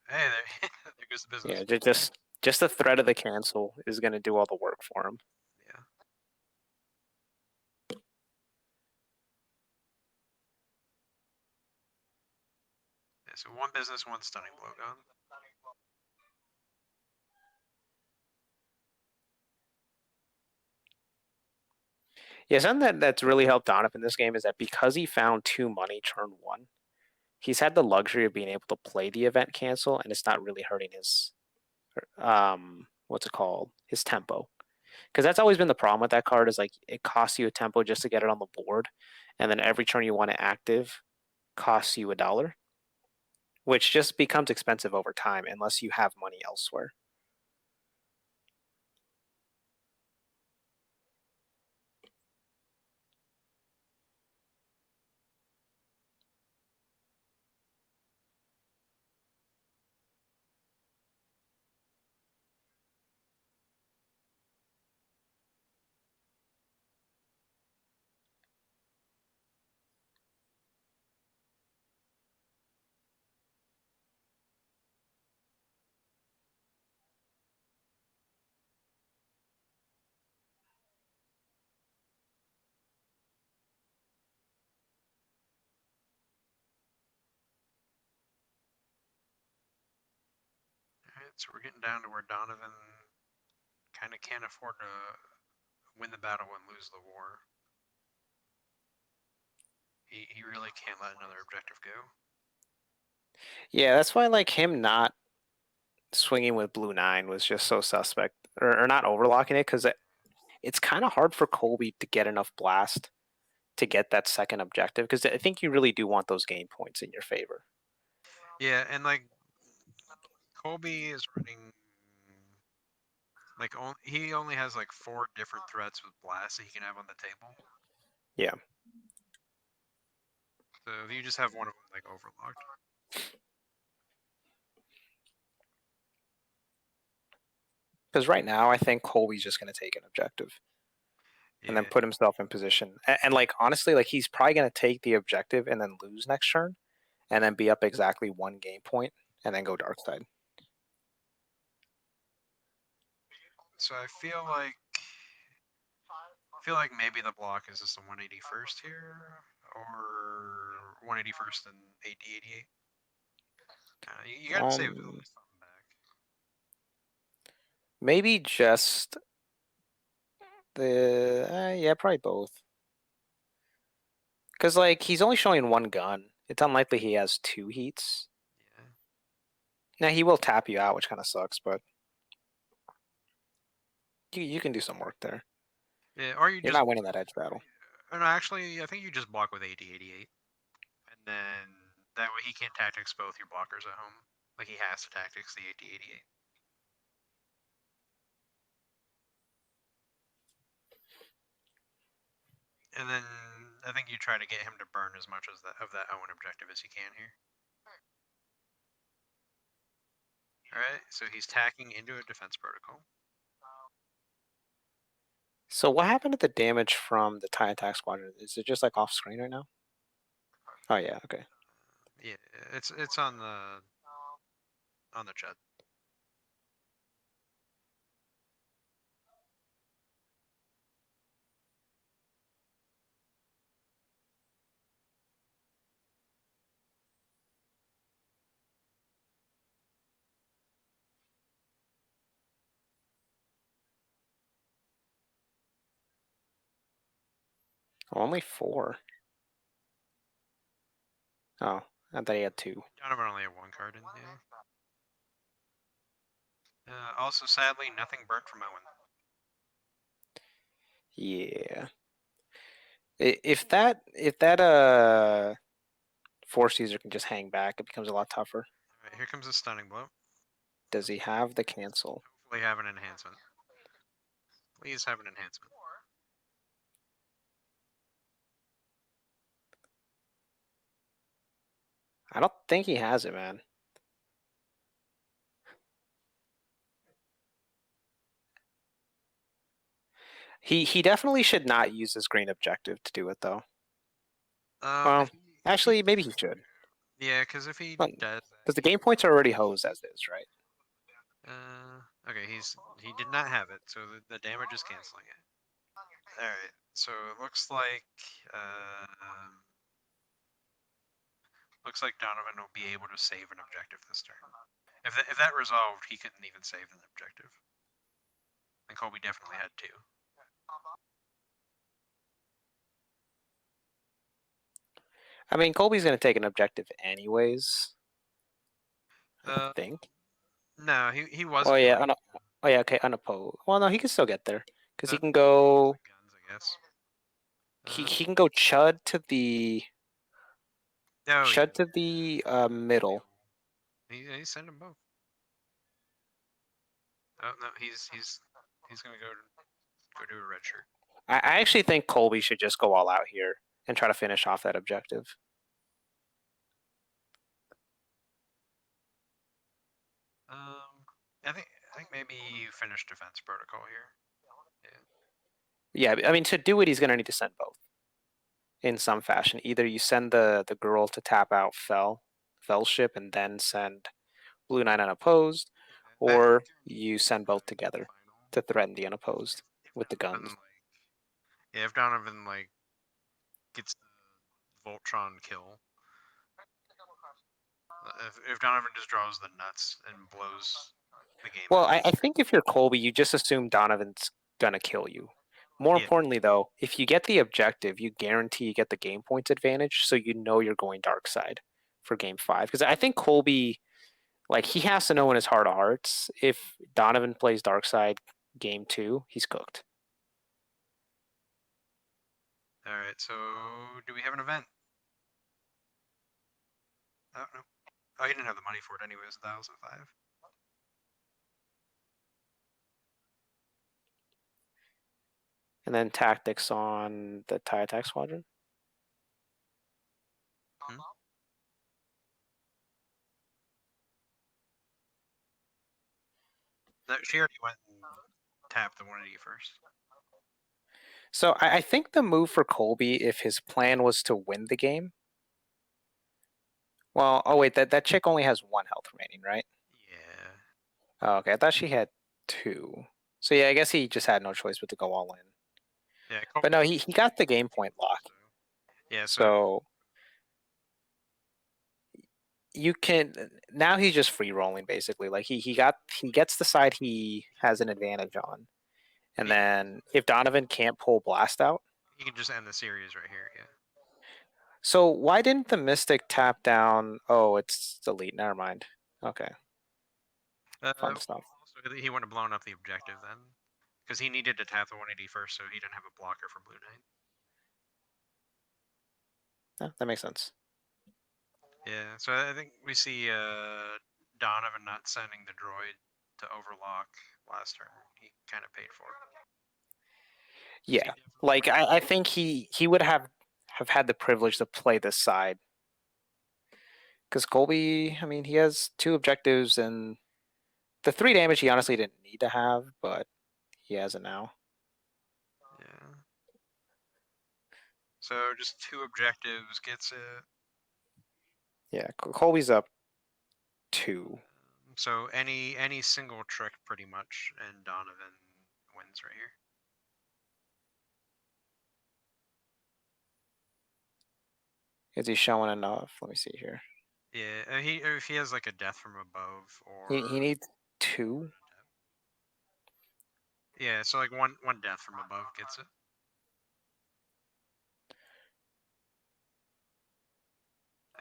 Hey, there, there goes the business. Yeah, just the threat of the cancel is going to do all the work for him. Yeah. Yeah, so one business, one stunning blow gone. Yeah, something that's really helped Donovan in this game is that because he found 2 money turn 1, he's had the luxury of being able to play the event cancel, and it's not really hurting his what's it called? His tempo. Because that's always been the problem with that card is like it costs you a tempo just to get it on the board, and then every turn you want it active costs you $1, which just becomes expensive over time unless you have money elsewhere. Alright, so we're getting down to where Donovan kind of can't afford to win the battle and lose the war. He really can't let another objective go. Yeah, that's why like him not swinging with Blue 9 was just so suspect, or not overlocking it, because it's kind of hard for Colby to get enough blast to get that second objective, because I think you really do want those game points in your favor. Yeah, and like Colby is running like he only has like 4 different threats with blast that he can have on the table. Yeah. So if you just have one of them like overlocked. Because right now, I think Colby's just going to take an objective and then put himself in position. And like honestly, like he's probably going to take the objective and then lose next turn, and then be up exactly 1 game point, and then go dark side. So I feel like maybe the block is just a 181st here, or 181st and AD88. You gotta save something back. Maybe just the yeah, probably both. Because like he's only showing 1 gun. It's unlikely he has 2 heats. Yeah. Now he will tap you out, which kind of sucks, but you can do some work there. Yeah, or you You're just not winning that edge battle. no, actually, I think you just block with 80-88, and then that way he can't tactics both your blockers at home. Like he has to tactics the 80-88. And then I think you try to get him to burn as much as of that Owen objective as you can here. Alright, so he's tacking into a defense protocol. So what happened to the damage from the tie attack squadron? Is it just like off screen right now? Oh yeah, okay. Yeah, it's on the chat. Only 4. Oh, I thought he had 2. Donovan only had 1 card in there. Also, sadly, nothing burnt from Owen. Yeah. If that Force user can just hang back, it becomes a lot tougher. Alright, here comes a stunning blow. Does he have the cancel? Hopefully have an enhancement. Please have an enhancement. I don't think he has it, man. He definitely should not use his green objective to do it, though. Well, actually, maybe he should. Yeah, because if he does, because the game points are already hosed as is, right? Okay, he did not have it, so the damage is canceling it. All right, so it looks like Donovan will be able to save an objective this turn. If that resolved, he couldn't even save an objective. And Colby definitely had 2. I mean, Colby's going to take an objective anyways. I think. No, he wasn't. Oh yeah, oh yeah, okay, unopposed. Well, no, he can still get there because he can go go. guns, I guess. He can go Chud to the Chud to the middle. He sent them both. Oh no, he's gonna go do a red shirt. I actually think Colby should just go all out here and try to finish off that objective. I think maybe you finish defense protocol here. Yeah, I mean, to do it, he's going to need to send both in some fashion. Either you send the girl to tap out Fell ship and then send Blue Knight unopposed, or you send both together to threaten the unopposed with the guns. Yeah, if Donovan gets the Voltron kill, if Donovan just draws the nuts and blows the game. Well, I think if you're Colby, you just assume Donovan's gonna kill you. More importantly, though, if you get the objective, you guarantee you get the game points advantage, so you know you're going dark side for game 5. Because I think Colby, he has to know in his heart of hearts, if Donovan plays dark side game 2, he's cooked. All right, so do we have an event? Oh no. Oh, he didn't have the money for it anyways. 1,005. And then tactics on the tie attack squadron. She already went and tapped the 180 first. So I think the move for Colby, if his plan was to win the game. Well, oh wait, that chick only has 1 health remaining, right? Yeah. Oh, okay, I thought she had 2. So yeah, I guess he just had no choice but to go all in. Yeah. But no, he got the game point lock. Yeah. So you can now he's just free rolling basically. He gets the side he has an advantage on, and then if Donovan can't pull blast out, you can just end the series right here. Yeah. So why didn't the Mystic tap down? Oh, it's delete. Never mind. Okay. fun stuff. Also, he wouldn't have blown up the objective then, because he needed to tap the 180 first, so he didn't have a blocker for blue 9. Yeah, that makes sense. Yeah, so I think we see Donovan not sending the droid to overlock last turn. He kind of paid for it. Yeah, like I think he would have had the privilege to play this side. Because Colby, I mean, he has 2 objectives, and the 3 damage he honestly didn't need to have, but he has it now. Yeah. So just 2 objectives gets it. Yeah, Colby's up 2. So any single trick pretty much, and Donovan wins right here. Is he showing enough? Let me see here. Yeah, if he has like a death from above or He needs 2. Yeah, so like one death from above gets it.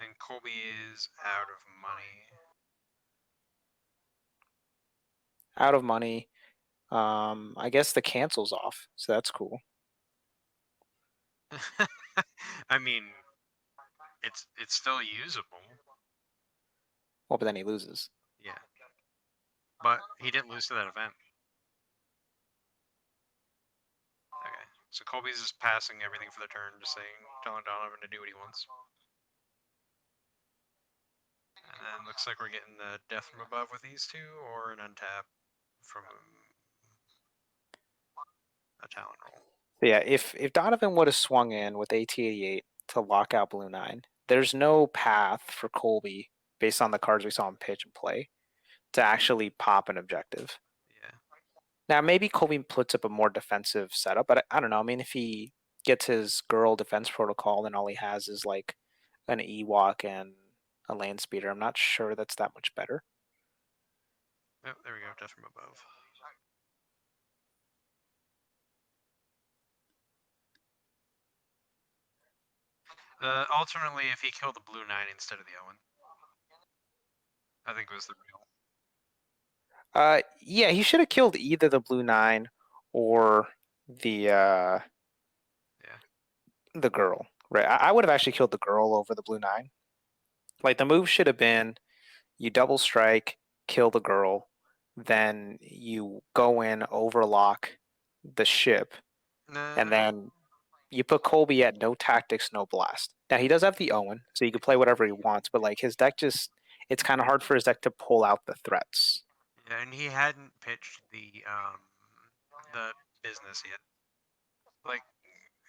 And Colby is out of money. Out of money. I guess the cancel's off, so that's cool. I mean, it's still usable. Well, but then he loses. Yeah. But he didn't lose to that event. Okay. So Colby's just passing everything for the turn, just telling Donovan to do what he wants. And then looks like we're getting the death from above with these 2, or an untap from a talent roll. So yeah, if Donovan would have swung in with AT-88 to lock out blue 9, there's no path for Colby, based on the cards we saw him pitch and play, to actually pop an objective. Yeah. Now, maybe Colby puts up a more defensive setup, but I don't know. I mean, if he gets his girl defense protocol, then all he has is like an Ewok and a land speeder. I'm not sure that's that much better. Oh, there we go, death from above. Alternately, if he killed the blue 9 instead of the Owen, I think it was the real. Yeah, he should have killed either the blue 9 or the the girl. Right, I would have actually killed the girl over the blue 9. Like the move should have been, you double strike, kill the girl, then you go in, overlock the ship, and then you put Colby at no tactics, no blast. Now he does have the Owen, so he can play whatever he wants, but like his deck just, it's kind of hard for his deck to pull out the threats. Yeah, and he hadn't pitched the business yet. Like,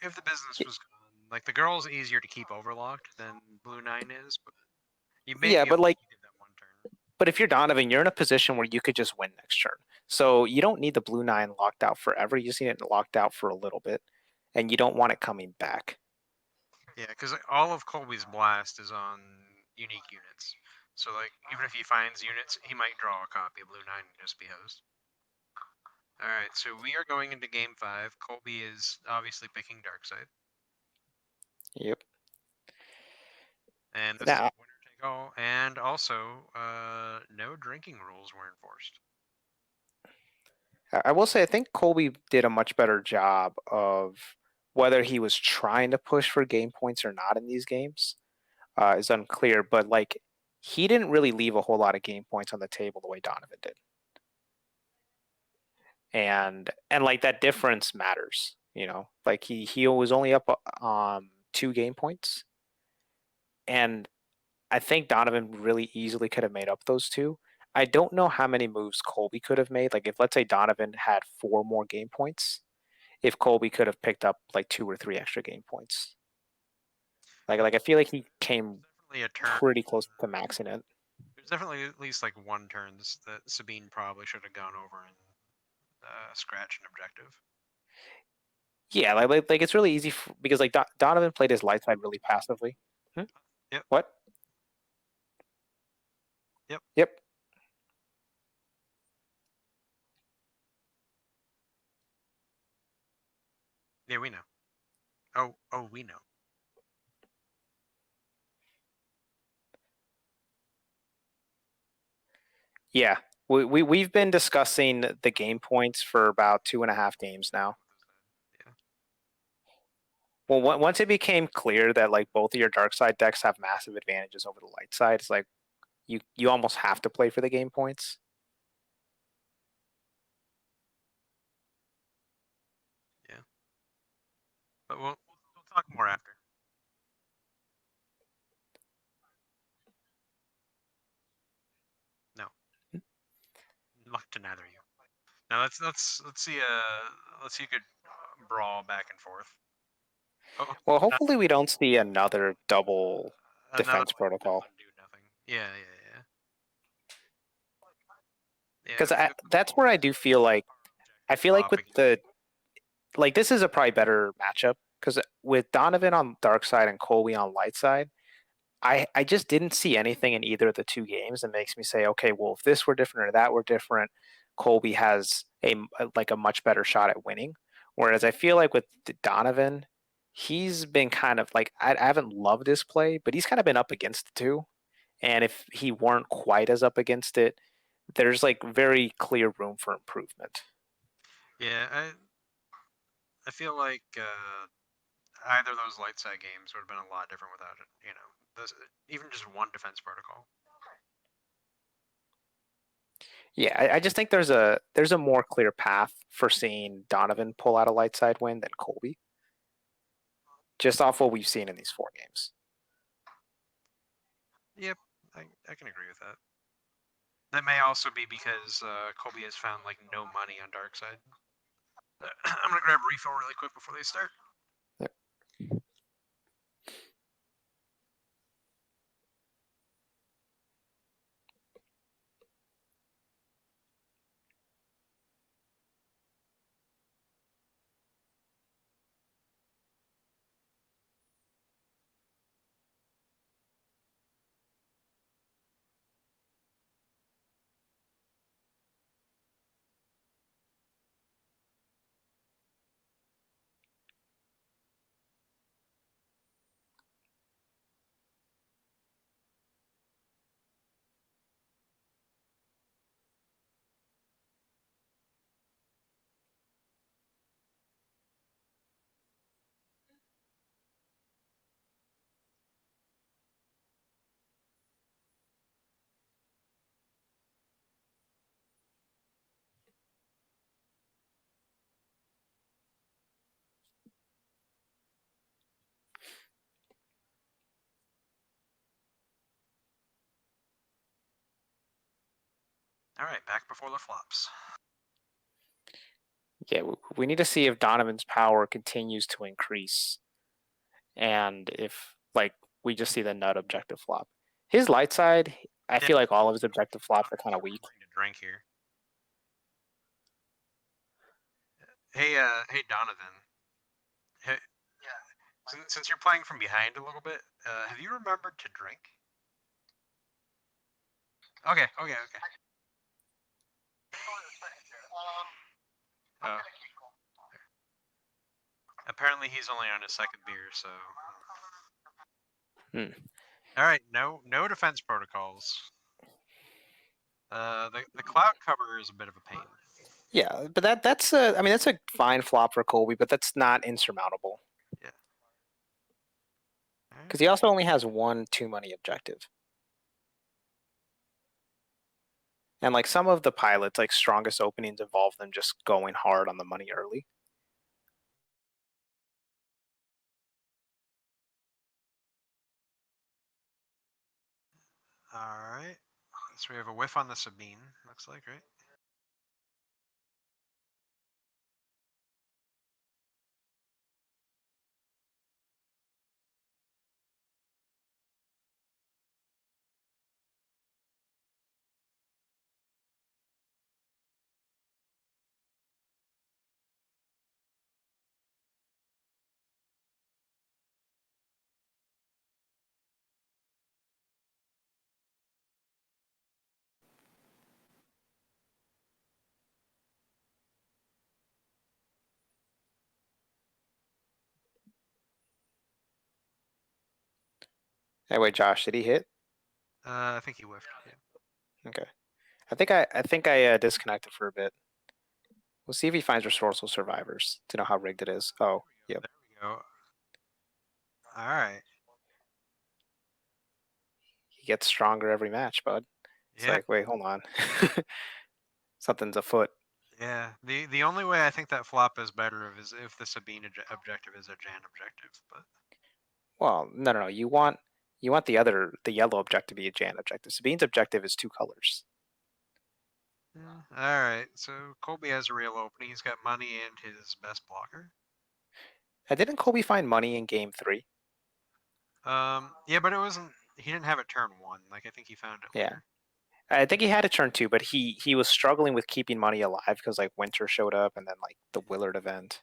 if the business was gone, like the girl's easier to keep overlocked than blue 9 is, but you maybe Yeah, but like, needed that one turn. but if you're Donovan, you're in a position where you could just win next turn. So you don't need the blue 9 locked out forever. You just need it locked out for a little bit, and you don't want it coming back. Yeah, because all of Colby's blast is on unique units. So like, even if he finds units, he might draw a copy of blue 9 and just be host. All right, so we are going into game 5. Colby is obviously picking dark side. Yep. And this Now, is winner take all. And also, no drinking rules were enforced. I will say I think Colby did a much better job of whether he was trying to push for game points or not in these games is unclear, but like he didn't really leave a whole lot of game points on the table the way Donovan did. And like that difference matters, you know. Like he was only up 2 game points. And I think Donovan really easily could have made up those 2. I don't know how many moves Colby could have made. Like if let's say Donovan had 4 more game points, if Colby could have picked up like 2 or 3 extra game points. Like I feel like he came pretty close to maxing it. There's definitely at least like one turn that Sabine probably should have gone over and scratch an objective. Yeah, like it's really easy because like Donovan played his light side really passively. Yep. What? Yep. Yep. Yeah, we know. Oh, we know. Yeah. We've been discussing the game points for about 2.5 games now. Yeah. Well, once it became clear that like both of your dark side decks have massive advantages over the light side, it's like you almost have to play for the game points. Yeah. But we'll talk more after. No. Luck to neither of you. Now let's see a good brawl back and forth. Oh, Well, hopefully we don't see another double another defense protocol. do nothing. Yeah. Because that's where I do feel like with the like this is a probably better matchup because with Donovan on dark side and Colby on light side, I just didn't see anything in either of the two games that makes me say, okay, well, if this were different or that were different, Colby has a much better shot at winning. Whereas I feel like with Donovan, he's been kind of like I haven't loved his play, but he's kind of been up against it too. And if he weren't quite as up against it, there's like very clear room for improvement. Yeah, I feel like either of those light side games would have been a lot different without it. You know, even just one defense protocol. Yeah, I just think there's a more clear path for seeing Donovan pull out a light side win than Colby. Just off what we've seen in these 4 games. Yep, I can agree with that. That may also be because Colby has found like no money on dark side. I'm gonna grab a refill really quick before they start. Yep. All right, back before the flops. Yeah, we need to see if Donovan's power continues to increase, and if like we just see the nut objective flop. His light side, I feel like all of his objective flops are kind of weak. To drink here. Hey, Donovan. Hey, since you're playing from behind a little bit, have you remembered to drink? Okay. Apparently he's only on his second beer, so. All right, no defense protocols. The cloud cover is a bit of a pain. Yeah, but that's a fine flop for Colby, but that's not insurmountable. Yeah. Because he also only has one 2-money objective. And like some of the pilots, like strongest openings involve them just going hard on the money early. All right. So we have a whiff on the Sabine, looks like, right? Anyway, Josh, did he hit? I think he whiffed. Yeah. Okay. I think I disconnected for a bit. We'll see if he finds resourceful survivors to know how rigged it is. Oh, yep. There we go. All right. He gets stronger every match, bud. It's Yeah. like, wait, hold on. Something's afoot. Yeah. The only way I think that flop is better is if the Sabine objective is a Jan objective, but. Well, no. You want the yellow objective to be a Jan objective. Sabine's objective is 2 colors. Yeah. All right. So Colby has a real opening. He's got money and his best blocker. Didn't Colby find money in game 3? Yeah, but it wasn't. He didn't have it turn 1. Like I think he found it Yeah. later. I think he had a turn 2, but he was struggling with keeping money alive because like winter showed up and then like the Willard event.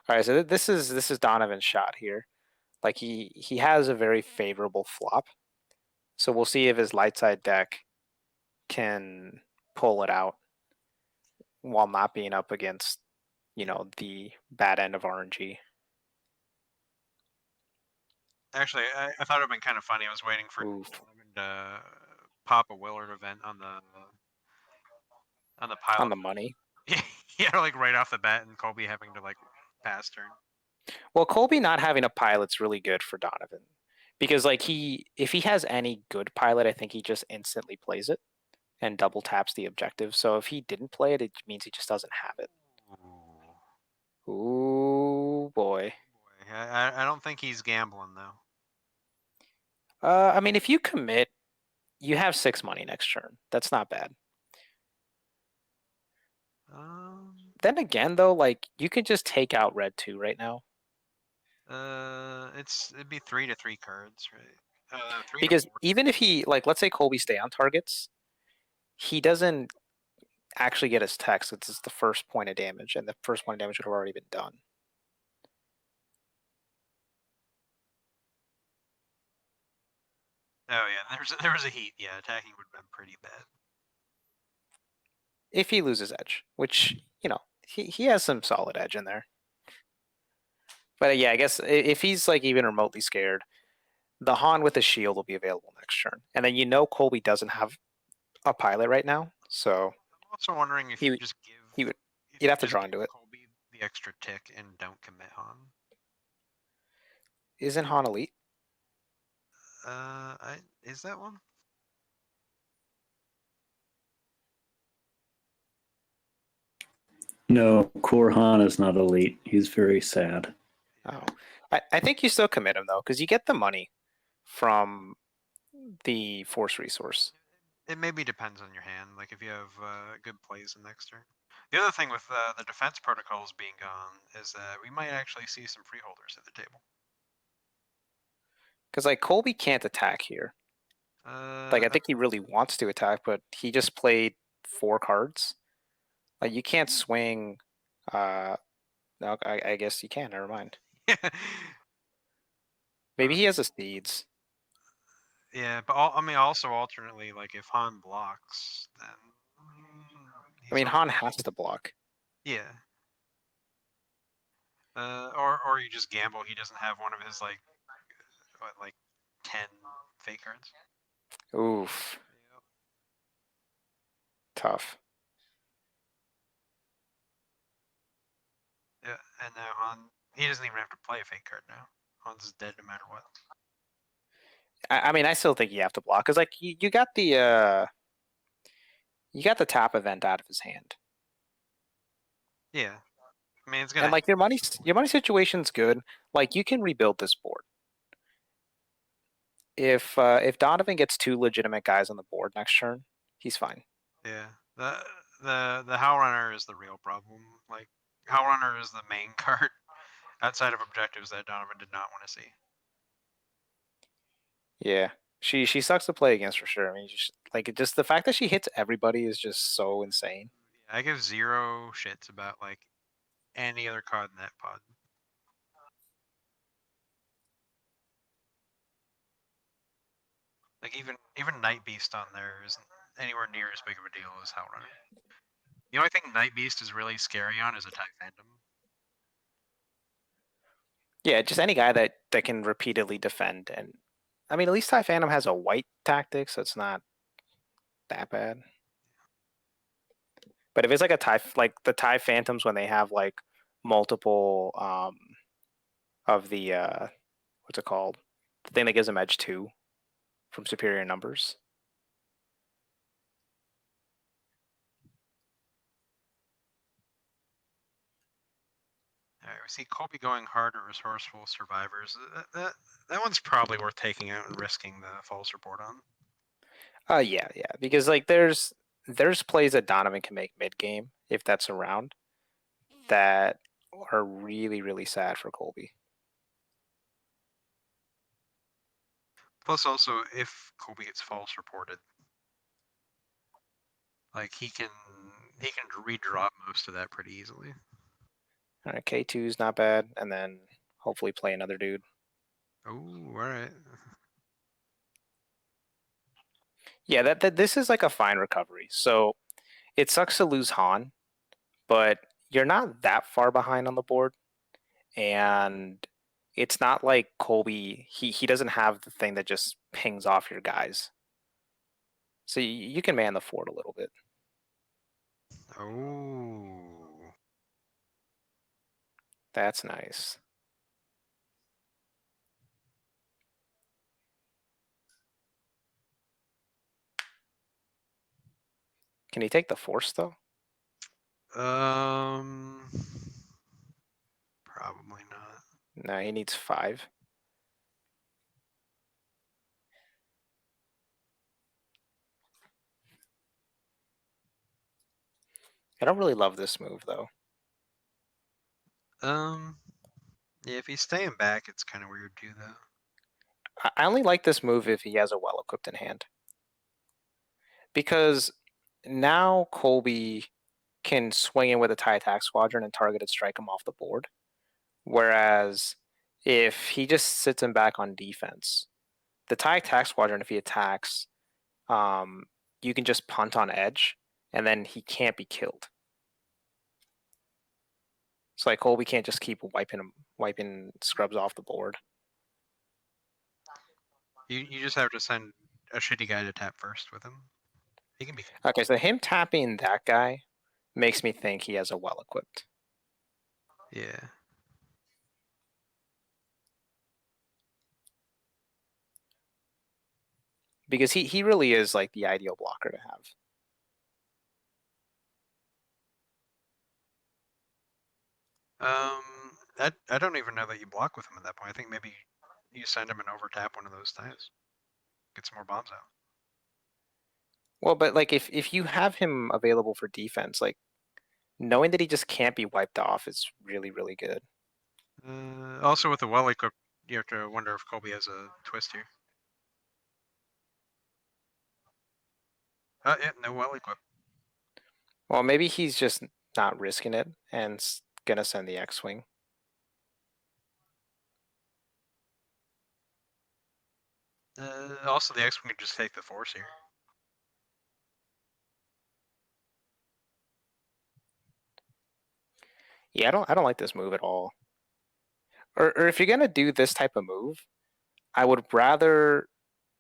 All right, so this is Donovan's shot here. Like he has a very favorable flop, so we'll see if his light side deck can pull it out while not being up against, the bad end of RNG. Actually, I thought it would have been kind of funny. I was waiting for Oof. Donovan to pop a Willard event on the pile. On the money. Yeah, like right off the bat, and Colby having to like pass turn. Well, Colby not having a pilot's really good for Donovan because like if he has any good pilot, I think he just instantly plays it and double taps the objective. So if he didn't play it, it means he just doesn't have it. Ooh boy. I don't think he's gambling though. I mean, if you commit, you have 6 money next turn. That's not bad. Then again, though, like you can just take out red 2 right now. It'd be 3 to 3 cards, right? 3 because to 4. even if he let's say Colby stay on targets, he doesn't actually get his text. It's just the first point of damage, and the first point of damage would have already been done. Oh yeah, there was a heat. Yeah, attacking would have been pretty bad. If he loses edge, which he has some solid edge in there. But yeah, I guess if he's like even remotely scared, the Han with the shield will be available next turn, and then Colby doesn't have a pilot right now, so I'm also wondering if he you would just give he would if you'd you have to just draw give into it. Colby the extra tick and don't commit Han. Isn't Han elite? Is that one? No, Korhan is not elite. He's very sad. Oh, I think you still commit him though, because you get the money from the force resource. It maybe depends on your hand. Like if you have good plays in next turn. The other thing with the defense protocols being gone is that we might actually see some freeholders at the table. Because like Colby can't attack here. Like I think he really wants to attack, but he just played 4 cards. Like you can't swing. No, I guess you can. Never mind. Maybe he has a steeds. Yeah, but also alternately, like if Han blocks, then I mean, Han has to block. Yeah. Or you just gamble. He doesn't have one of his like 10 fake cards. Oof. Yep. Tough. Yeah, and now Han, he doesn't even have to play a fake card now. Han's dead no matter what. I mean, I still think you have to block because like you got the tap event out of his hand. Yeah, I mean it's gonna. And like your money situation's good. Like you can rebuild this board. If Donovan gets 2 legitimate guys on the board next turn, he's fine. Yeah, the Howl Runner is the real problem. Like Howl Runner is the main card outside of objectives that Donovan did not want to see. Yeah, she sucks to play against for sure. I mean, just the fact that she hits everybody is just so insane. Yeah, I give 0 shits about like any other card in that pod. Like even Night Beast on there isn't anywhere near as big of a deal as Howl Runner. The only thing Night Beast is really scary on is a type fandom. Yeah, just any guy that can repeatedly defend and I mean, at least TIE Phantom has a white tactic, so it's not that bad. But if it's like a TIE, like the TIE Phantoms when they have like multiple of the what's it called? The thing that gives them edge 2 from superior numbers. All right, we see Colby going hard at resourceful survivors. That one's probably worth taking out and risking the false report on. Yeah, because like there's plays that Donovan can make mid game if that's around that are really, really sad for Colby. Plus, also, if Colby gets false reported, like he can redrop most of that pretty easily. All right, K2 is not bad, and then hopefully play another dude. Oh, all right. Yeah, that this is like a fine recovery. So it sucks to lose Han, but you're not that far behind on the board, and it's not like Colby. He doesn't have the thing that just pings off your guys. So you can man the fort a little bit. Oh. That's nice. Can he take the force though? Probably not. No, he needs 5. I don't really love this move though. Yeah, if he's staying back, it's kind of weird too, though. I only like this move if he has a well equipped in hand. Because now Colby can swing in with a TIE attack squadron and target and strike him off the board. Whereas if he just sits him back on defense, the TIE attack squadron, if he attacks, you can just punt on edge, and then he can't be killed. So like Colby can't just keep wiping scrubs off the board. You just have to send a shitty guy to tap first with him. He can be. Okay, so him tapping that guy makes me think he has a well equipped. Yeah. Because he really is like the ideal blocker to have. I don't even know that you block with him at that point. I think maybe you send him and overtap one of those ties. Get some more bombs out. Well, but like if you have him available for defense, like knowing that he just can't be wiped off is really, really good. Also, with the well equipped, you have to wonder if Colby has a twist here. Yeah, no well equipped. Well, maybe he's just not risking it and gonna send the X-Wing. Also, the X-Wing could just take the force here. Yeah, I don't like this move at all. Or if you're gonna do this type of move, I would rather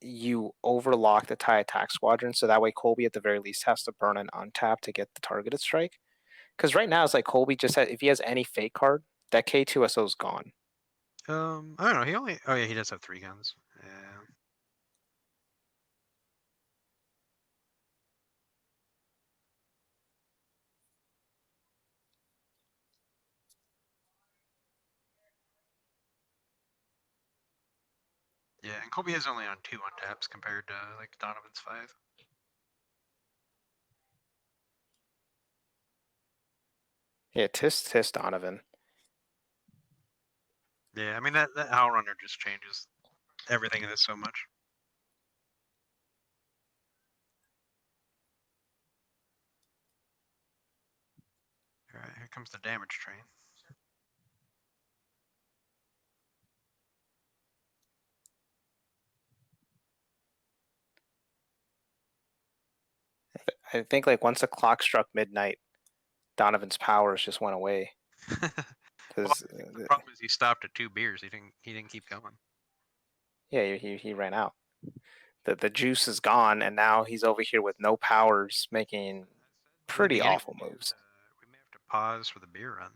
you overlock the TIE attack squadron so that way Colby at the very least has to burn an untap to get the targeted strike. Because right now it's like Colby just if he has any fake card, that K2SO is gone. I don't know. He only. Oh yeah, he does have 3 guns. Yeah. Yeah, and Colby is only on 2 untaps compared to like Donovan's 5. Yeah, tisk Donovan. Yeah, I mean that Owl Runner just changes everything in this so much. All right, here comes the damage train. I think like once the clock struck midnight, Donovan's powers just went away. Well, Because the problem is he stopped at 2 beers. He didn't keep going. Yeah, he ran out. The juice is gone, and now he's over here with no powers, making pretty awful moves. We may have to pause for the beer run.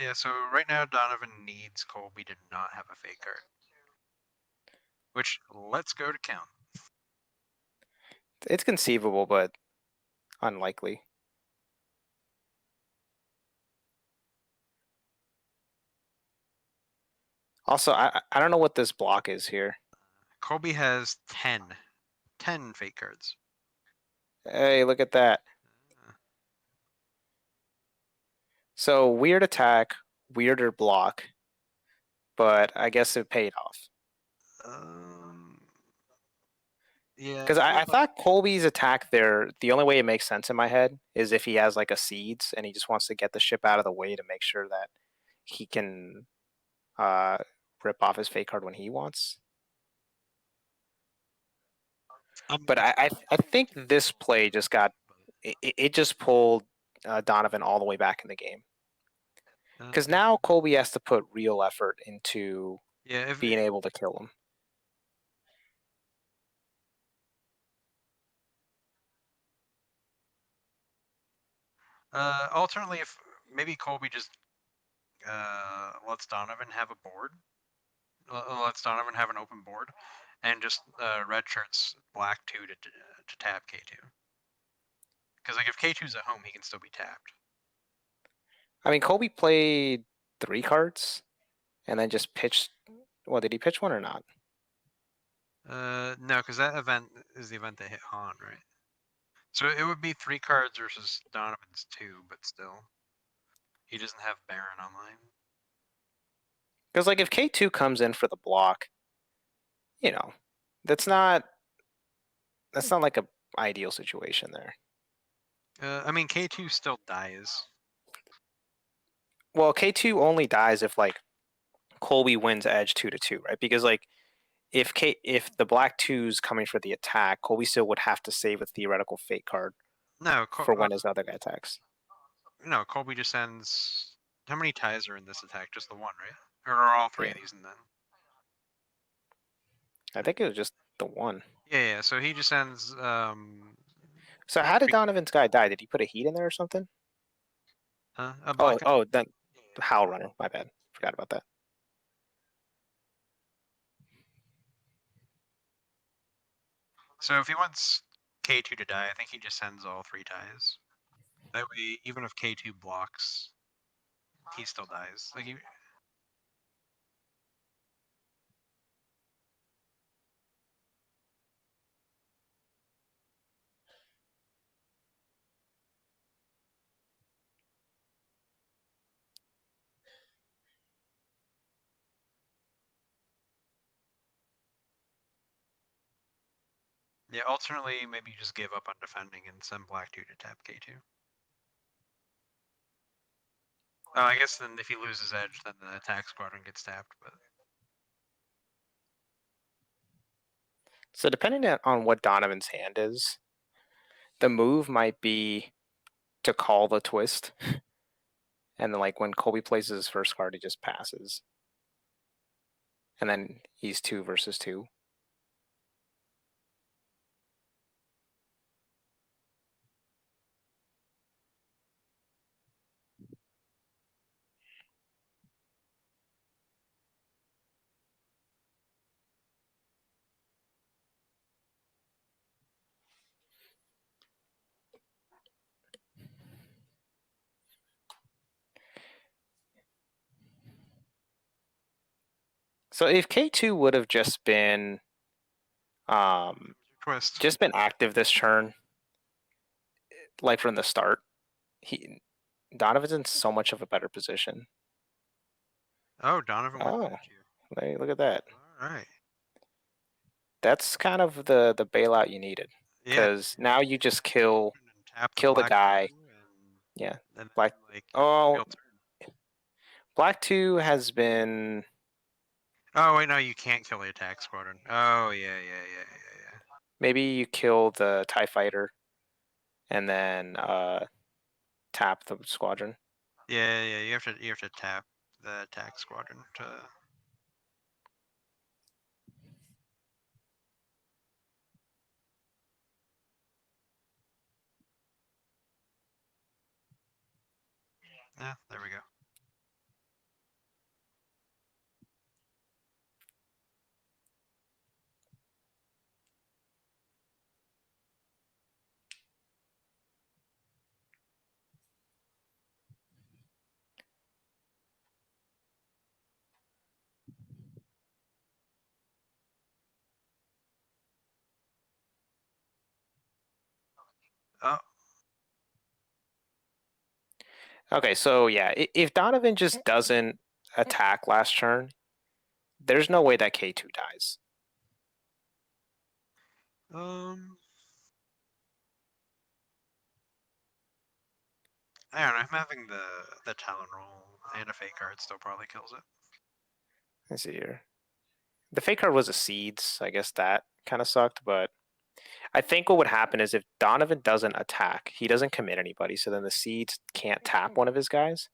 Yeah, so right now Donovan needs Colby to not have a fake card. Which, let's go to count. It's conceivable, but unlikely. Also, I don't know what this block is here. Colby has 10 fake cards. Hey, look at that. So weird attack, weirder block, but I guess it paid off. Yeah. Because I thought Colby's attack there, the only way it makes sense in my head is if he has like a seeds and he just wants to get the ship out of the way to make sure that he can rip off his fake card when he wants. But I think this play just got it just pulled Donovan all the way back in the game. Because now Colby has to put real effort into being able to kill him. Alternately, if maybe Colby just lets Donovan have a board, lets Donovan have an open board, and just red shirts black 2 to tap K2. Because like if K2's at home, he can still be tapped. I mean, Colby played 3 cards and then just pitched. Well, did he pitch one or not? No, because that event is the event that hit Han, right? So it would be 3 cards versus Donovan's 2, but still. He doesn't have Baron online. Because like if K2 comes in for the block, you know, that's not like a ideal situation there. I mean, K2 still dies. Well, K2 only dies if like Colby wins edge 2-2, right? Because like if the black 2's coming for the attack, Colby still would have to save a theoretical fake card for when his other guy attacks. No, Colby just sends. How many ties are in this attack? Just the one, right? Or are all 3 of these in them? I think it was just the one. Yeah. So he just sends. So how did Donovan's guy die? Did he put a heat in there or something? Then Howl Runner. My bad. Forgot about that. So if he wants K2 to die, I think he just sends all 3 ties. That way, even if K2 blocks, he still dies. Like he. Yeah, alternately, maybe you just give up on defending and send black 2 to tap K2. Oh, I guess then if he loses edge, then the attack squadron gets tapped, but. So depending on what Donovan's hand is, the move might be to call the twist. And then like when Colby plays his first card, he just passes. And then he's 2 versus 2. So if K2 would have just been just been active this turn, like from the start, Donovan's in so much of a better position. Oh, Donovan went back here. Look at that. All right. That's kind of the bailout you needed. Because now you just kill the guy. Yeah. Black. Black 2 has been. Oh wait, no, you can't kill the attack squadron. Oh yeah. Maybe you kill the TIE fighter, and then tap the squadron. Yeah. You have to tap the attack squadron to. Yeah, there we go. Oh, Okay, so yeah, if Donovan just doesn't attack last turn, there's no way that K2 dies. I don't know. Him having the Talon roll and a fake card still probably kills it. Let's see here. The fake card was a Seeds. I guess that kind of sucked, but I think what would happen is if Donovan doesn't attack, he doesn't commit anybody, so then the Seeds can't tap one of his guys.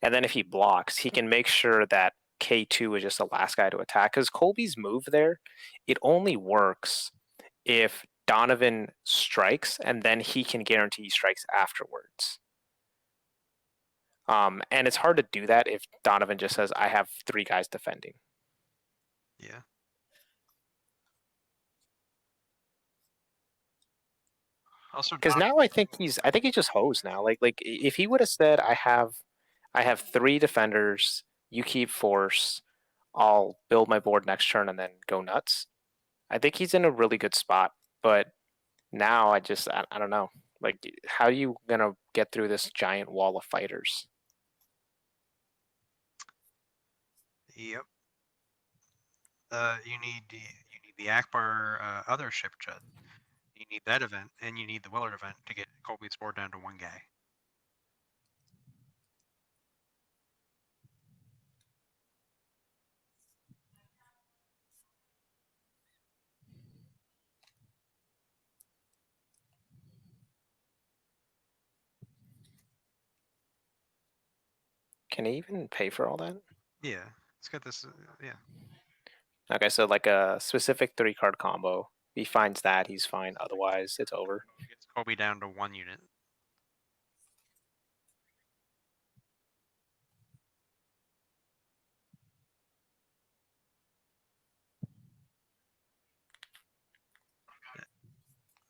And then if he blocks, he can make sure that K2 is just the last guy to attack. Because Colby's move there, it only works if Donovan strikes, and then he can guarantee strikes afterwards. And it's hard to do that if Donovan just says, I have 3 guys defending. Yeah. Also, Because now I think he's just hosed now. Like if he would have said, I have 3 defenders, you keep force, I'll build my board next turn and then go nuts. I think he's in a really good spot. But now I don't know. Like, how are you gonna get through this giant wall of fighters? Yep. You need the Akbar other ship jet. You need that event, and you need the Willard event to get Colby's board down to 1 guy. Can he even pay for all that? Yeah, it's got this. Yeah. Okay, so like a specific 3-card combo. If he finds that, he's fine. Otherwise, it's over. Gets Colby down to 1 unit.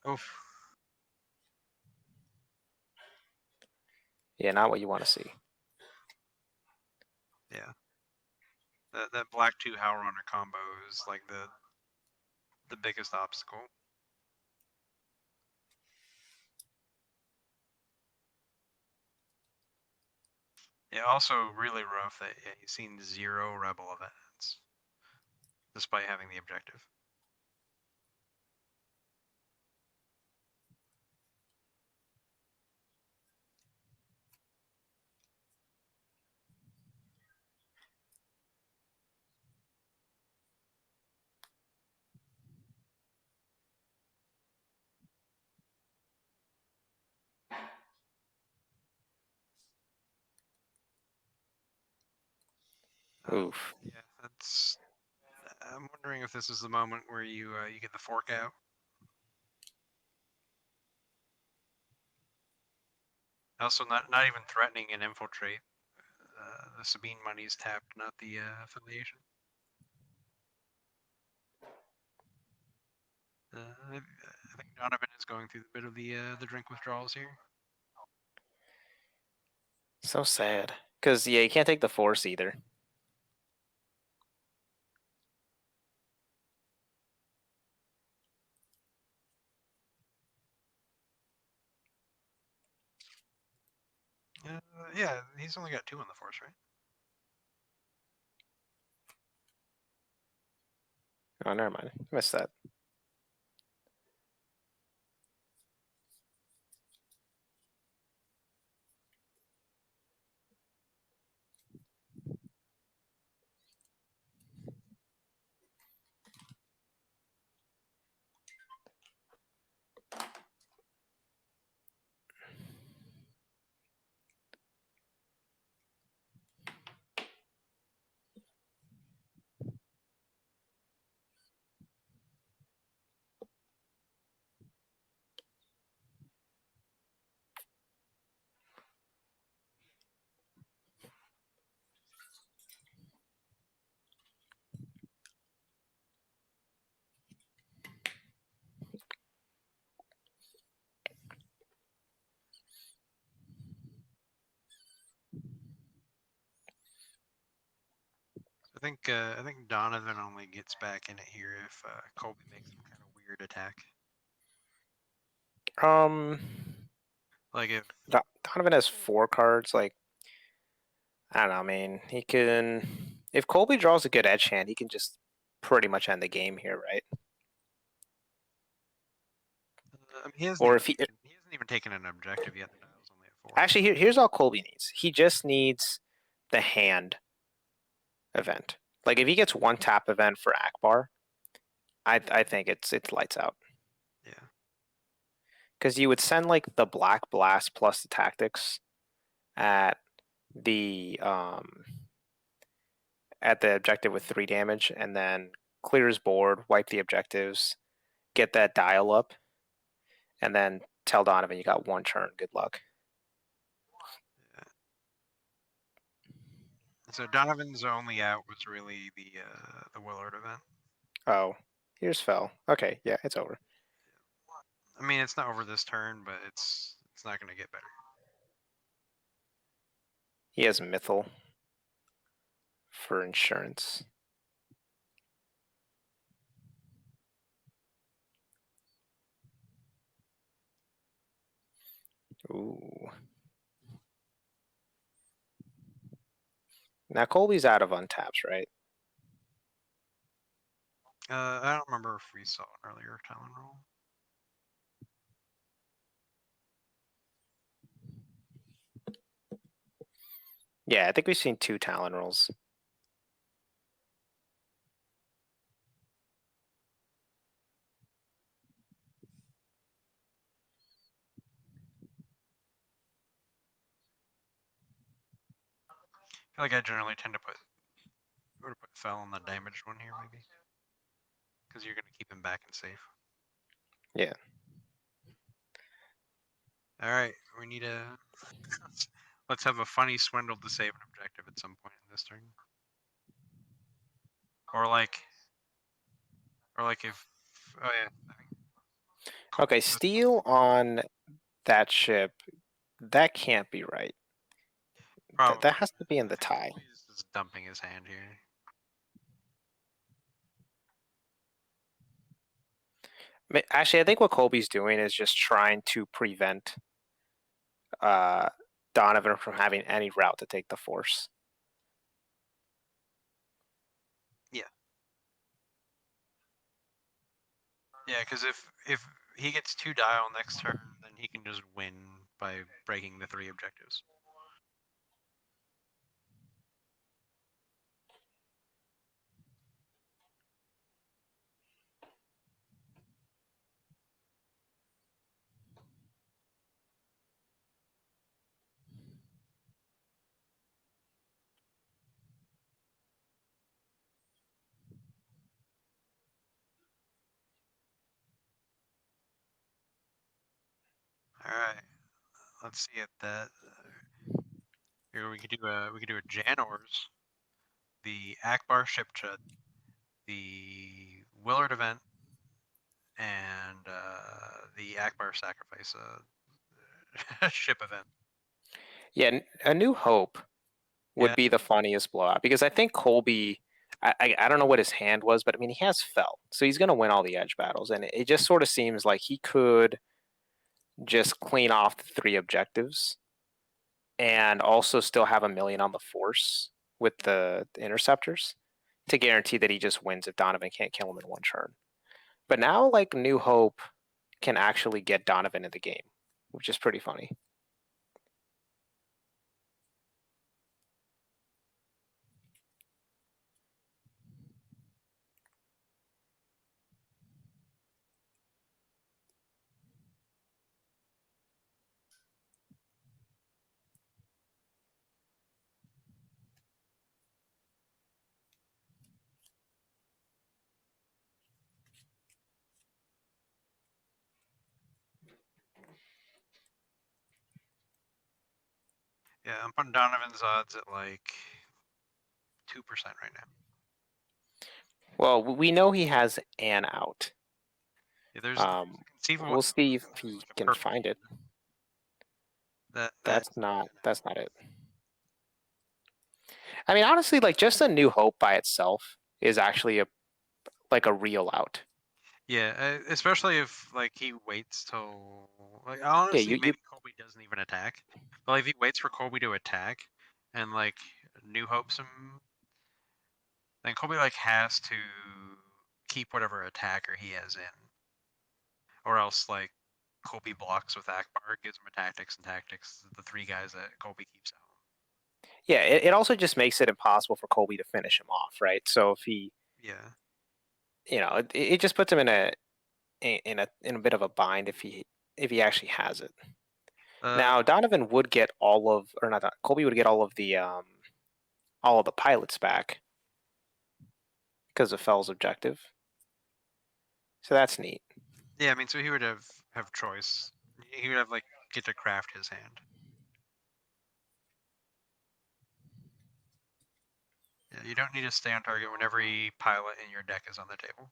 Oof. Yeah, not what you want to see. Yeah. That black 2 Howl Runner combo is like the biggest obstacle. Yeah, also really rough that he's seen 0 rebel events, despite having the objective. Oof. Yeah, that's. I'm wondering if this is the moment where you get the fork out. Also, not even threatening an infiltrate. The Sabine money's tapped, not the affiliation. I think Donovan is going through a bit of the drink withdrawals here. So sad. Because, yeah, you can't take the force either. Yeah, he's only got 2 on the force, right? Oh, never mind. I missed that. I think Donovan only gets back in it here if Colby makes some kind of weird attack. Like if Donovan has 4 cards. Like, I don't know. I mean, he can. If Colby draws a good edge hand, he can just pretty much end the game here, right? I mean, he hasn't Or even if he taken, he hasn't even taken an objective yet. The dial's only at 4. actually, here's all Colby needs. He just needs the hand event. Like, if he gets 1 tap event for Akbar, I think it's lights out. Yeah. Because you would send like the Black Blast plus the tactics at the objective with 3 damage, and then clear his board, wipe the objectives, get that dial up, and then tell Donovan you got 1 turn. Good luck. Yeah. So Donovan's only out was really the Willard event. Oh, here's Fell. Okay, yeah, it's over. I mean, it's not over this turn, but it's not going to get better. He has Mythal for insurance. Ooh. Now Colby's out of untaps, right? I don't remember if we saw an earlier Talon roll. Yeah, I think we've seen 2 Talon rolls. I feel like I generally tend to put Fell on the damaged one here, maybe, because you're going to keep him back and safe. Yeah. All right, we need a. Let's have a funny swindle to save an objective at some point in this turn. Or like if. Oh yeah. I think Okay, steal on that ship. That can't be right. probably. That has to be in I the think tie. Colby's just dumping his hand here. Actually, I think what Colby's doing is just trying to prevent Donovan from having any route to take the force. Yeah, because if he gets 2 dial next turn, then he can just win by breaking the 3 objectives. All right, let's see at that. Here we could do a Janors, the Akbar ship chud, the Willard event, and the Akbar sacrifice ship event. Yeah, A New Hope would Yeah. be the funniest blowout because I think Colby. I don't know what his hand was, but I mean he has Fell, so he's gonna win all the edge battles, and it just sort of seems like he could just clean off the 3 objectives and also still have 1,000,000 on the force with the interceptors to guarantee that he just wins if Donovan can't kill him in 1 turn. But now, like, New Hope can actually get Donovan in the game, which is pretty funny. Yeah, I'm putting Donovan's odds at like 2% right now. Well, we know he has an out. Yeah, there's a conceivable. We'll see if he like a can perfect find it. That's not it. I mean, honestly, like just a New Hope by itself is actually a real out. Yeah, especially if like he waits till like honestly you maybe Colby doesn't even attack, but like, if he waits for Colby to attack and like New Hopes him, then Colby like has to keep whatever attacker he has in, or else like Colby blocks with Akbar, gives him a tactics and tactics, the three guys that Colby keeps out. Yeah, it also just makes it impossible for Colby to finish him off, right? So if he, Yeah, it just puts him in a bit of a bind if he actually has it. Now Donovan would get all of, or not, Colby would get all of the pilots back because of Fell's objective. So that's neat. yeah. I mean, so he would have choice. He would have like get to craft his hand. Yeah, you don't need to stay on target when every pilot in your deck is on the table.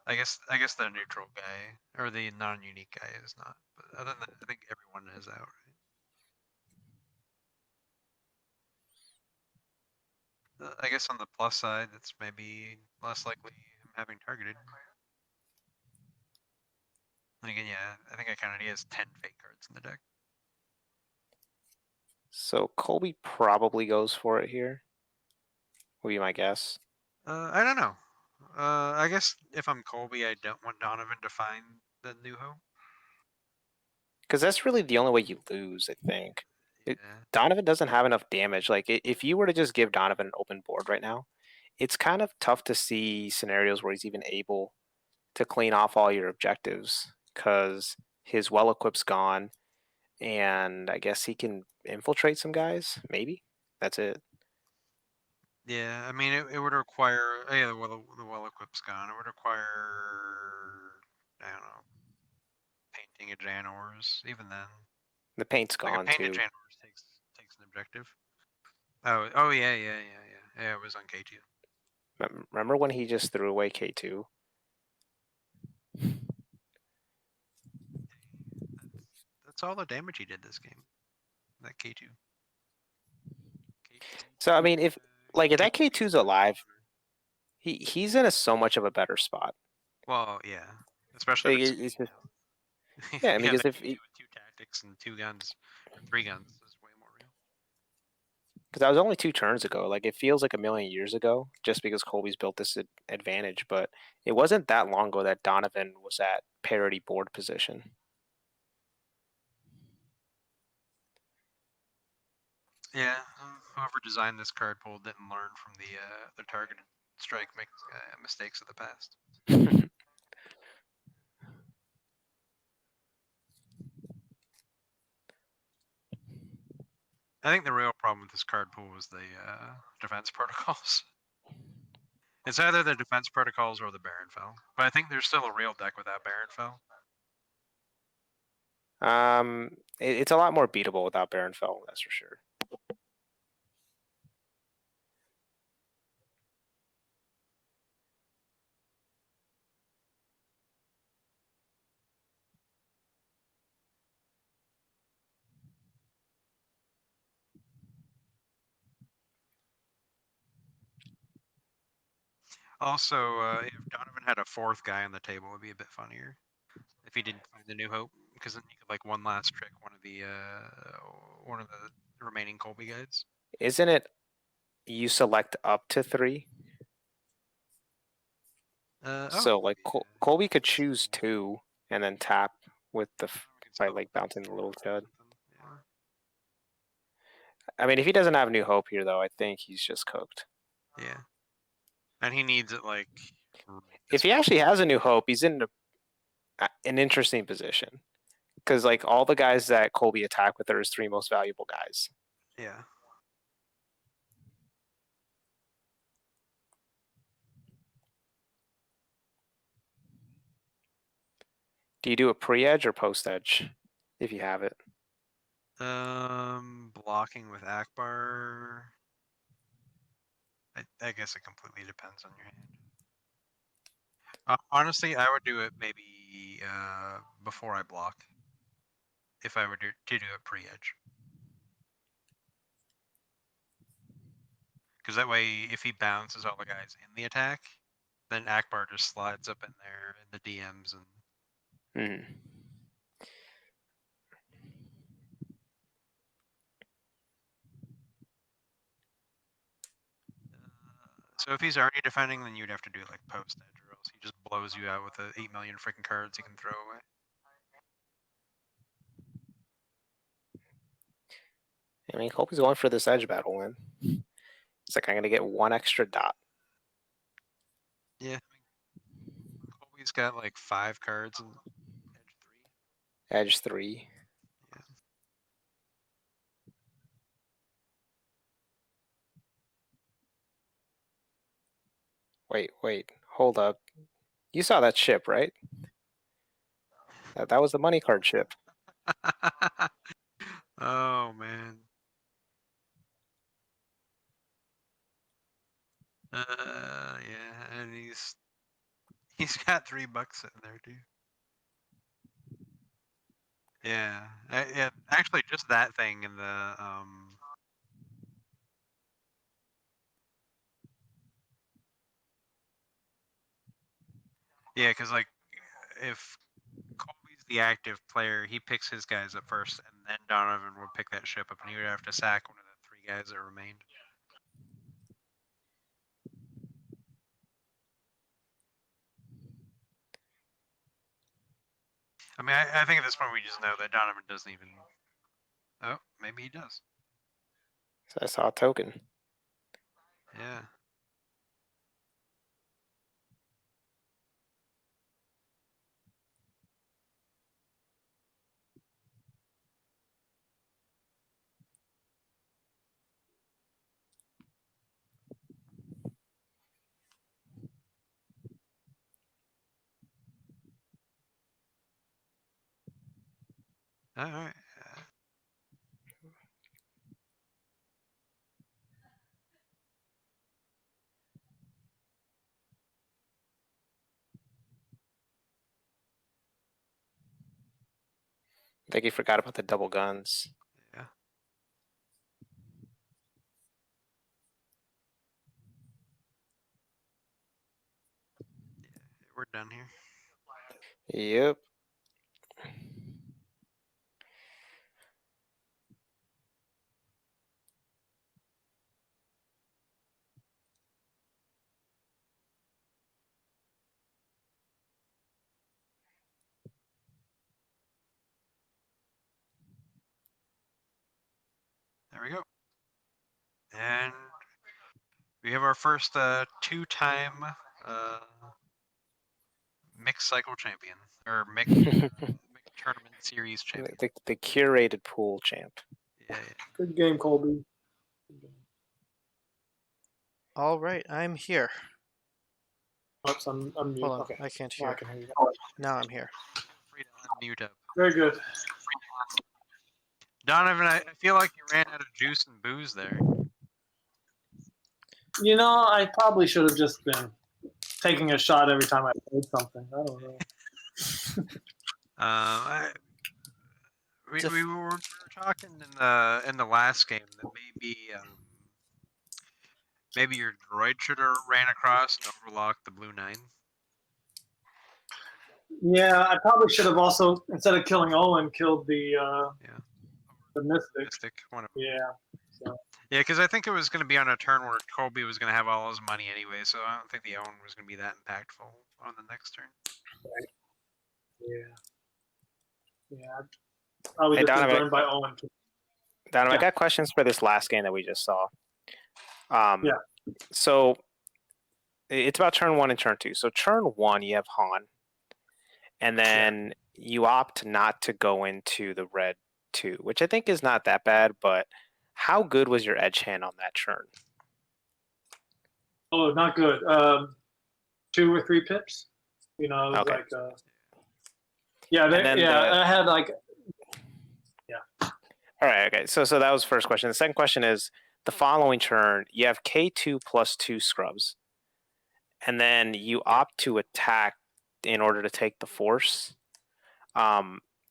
I guess the neutral guy or the non-unique guy is not. But other than that, I think everyone is out, right? I guess on the plus side, it's maybe less likely him having targeted. And again, yeah, I think I counted. He has 10 fake cards in the deck. So Colby probably goes for it here. Would be my guess. I don't know. I guess if I'm Colby, I don't want Donovan to find the new hope. Because that's really the only way you lose, I think. Yeah. Donovan doesn't have enough damage. Like, if you were to just give Donovan an open board right now, it's kind of tough to see scenarios where he's even able to clean off all your objectives because his well equip's gone, and I guess he can infiltrate some guys. Maybe that's it. Yeah, I mean, it would require. Yeah, the well equip's gone. It would require. I don't know. Painting a Janors. Even then, The paint's like a gone painted too. Janors takes an objective. Oh yeah. Yeah, it was on K2. Remember when he just threw away K2? That's all the damage he did this game. That K2. So I mean, if that K2's alive, he's in so much of a better spot. Well, yeah, especially if it's It's just, yeah, because if with 2 tactics and 2 guns, 3 guns is way more real. because that was only 2 turns ago. Like, it feels like a million years ago, just because Colby's built this advantage. But it wasn't that long ago that Donovan was at parity board position. Yeah, whoever designed this card pool didn't learn from the targeted strike mistakes of the past. I think the real problem with this card pool was the defense protocols. It's either the defense protocols or the Baron Fell. But I think there's still a real deck without Baron Fell. It's a lot more beatable without Baron Fell, that's for sure. Also, if Donovan had a 4th guy on the table, it would be a bit funnier. If he didn't find the New Hope, because then you could like one last trick one of the remaining Colby guys. Isn't it you select up to 3? So like Colby could choose 2 and then tap with the by like bouncing the little Chud. Yeah. I mean, if he doesn't have New Hope here, though, I think he's just cooked. Yeah. And he needs it like. If he actually has a New Hope, he's in an interesting position. Because like all the guys that Colby attack with are his 3 most valuable guys. Yeah. Do you do a pre-edge or post-edge if you have it? Blocking with Akbar. I guess it completely depends on your hand. Honestly, I would do it maybe before I block. If I were to do a pre-edge. Because that way, if he bounces all the guys in the attack, then Akbar just slides up in there in the DMs and. Hmm. So if he's already defending, then you'd have to do like post edge, or else he just blows you out with the 8 million freaking cards he can throw away. I mean, Colby's going for this edge battle win. It's like I'm gonna get 1 extra dot. Yeah. Colby's got like 5 cards in Edge edge 3. 3. Yeah. Wait, hold up. You saw that ship, right? That was the money card ship. Oh man. Yeah, and he's got $3 sitting there too. Yeah, yeah. Actually, just that thing in the Yeah, because like if Colby's the active player, he picks his guys up first, and then Donovan would pick that ship up, and he would have to sack one of the 3 guys that remained. I mean, I think at this point we just know that Donovan doesn't even. Oh, maybe he does. So I saw a token. Yeah. All right. I think he forgot about the double guns. Yeah. We're done here. Yep. There we go. And we have our first 2-time mixed cycle champion, or mixed tournament series champion. the curated pool champ. Yeah. Good game, Colby. All right, I'm here. Oops, I'm mute. Hold on, Okay. I can't Now hear. I can hear you. Now I'm here. Free to unmute up. Very good. Donovan, I feel like you ran out of juice and booze there. You know, I probably should have just been taking a shot every time I played something. I don't know. We were talking in the last game that maybe your droid should have ran across and overlocked the blue 9. Yeah, I probably should have also, instead of killing Owen, killed the Mystic. Mystic, one of them. Yeah. So. Yeah, because I think it was going to be on a turn where Colby was going to have all his money anyway, so I don't think the Owen was going to be that impactful on the next turn. Right. Yeah. Probably Hey, just been Donovan. burned by Owen. Donovan, Yeah. I got questions for this last game that we just saw. Yeah. So it's about turn 1 and turn 2. So turn 1, you have Han, and then you opt not to go into the red 2, which I think is not that bad. But how good was your edge hand on that turn? Oh, not good. 2 or 3 pips. You know, it was Okay. like I had like. All right. Okay. So that was the first question. The second question is the following turn. You have K2 plus 2 scrubs, and then you opt to attack in order to take the force.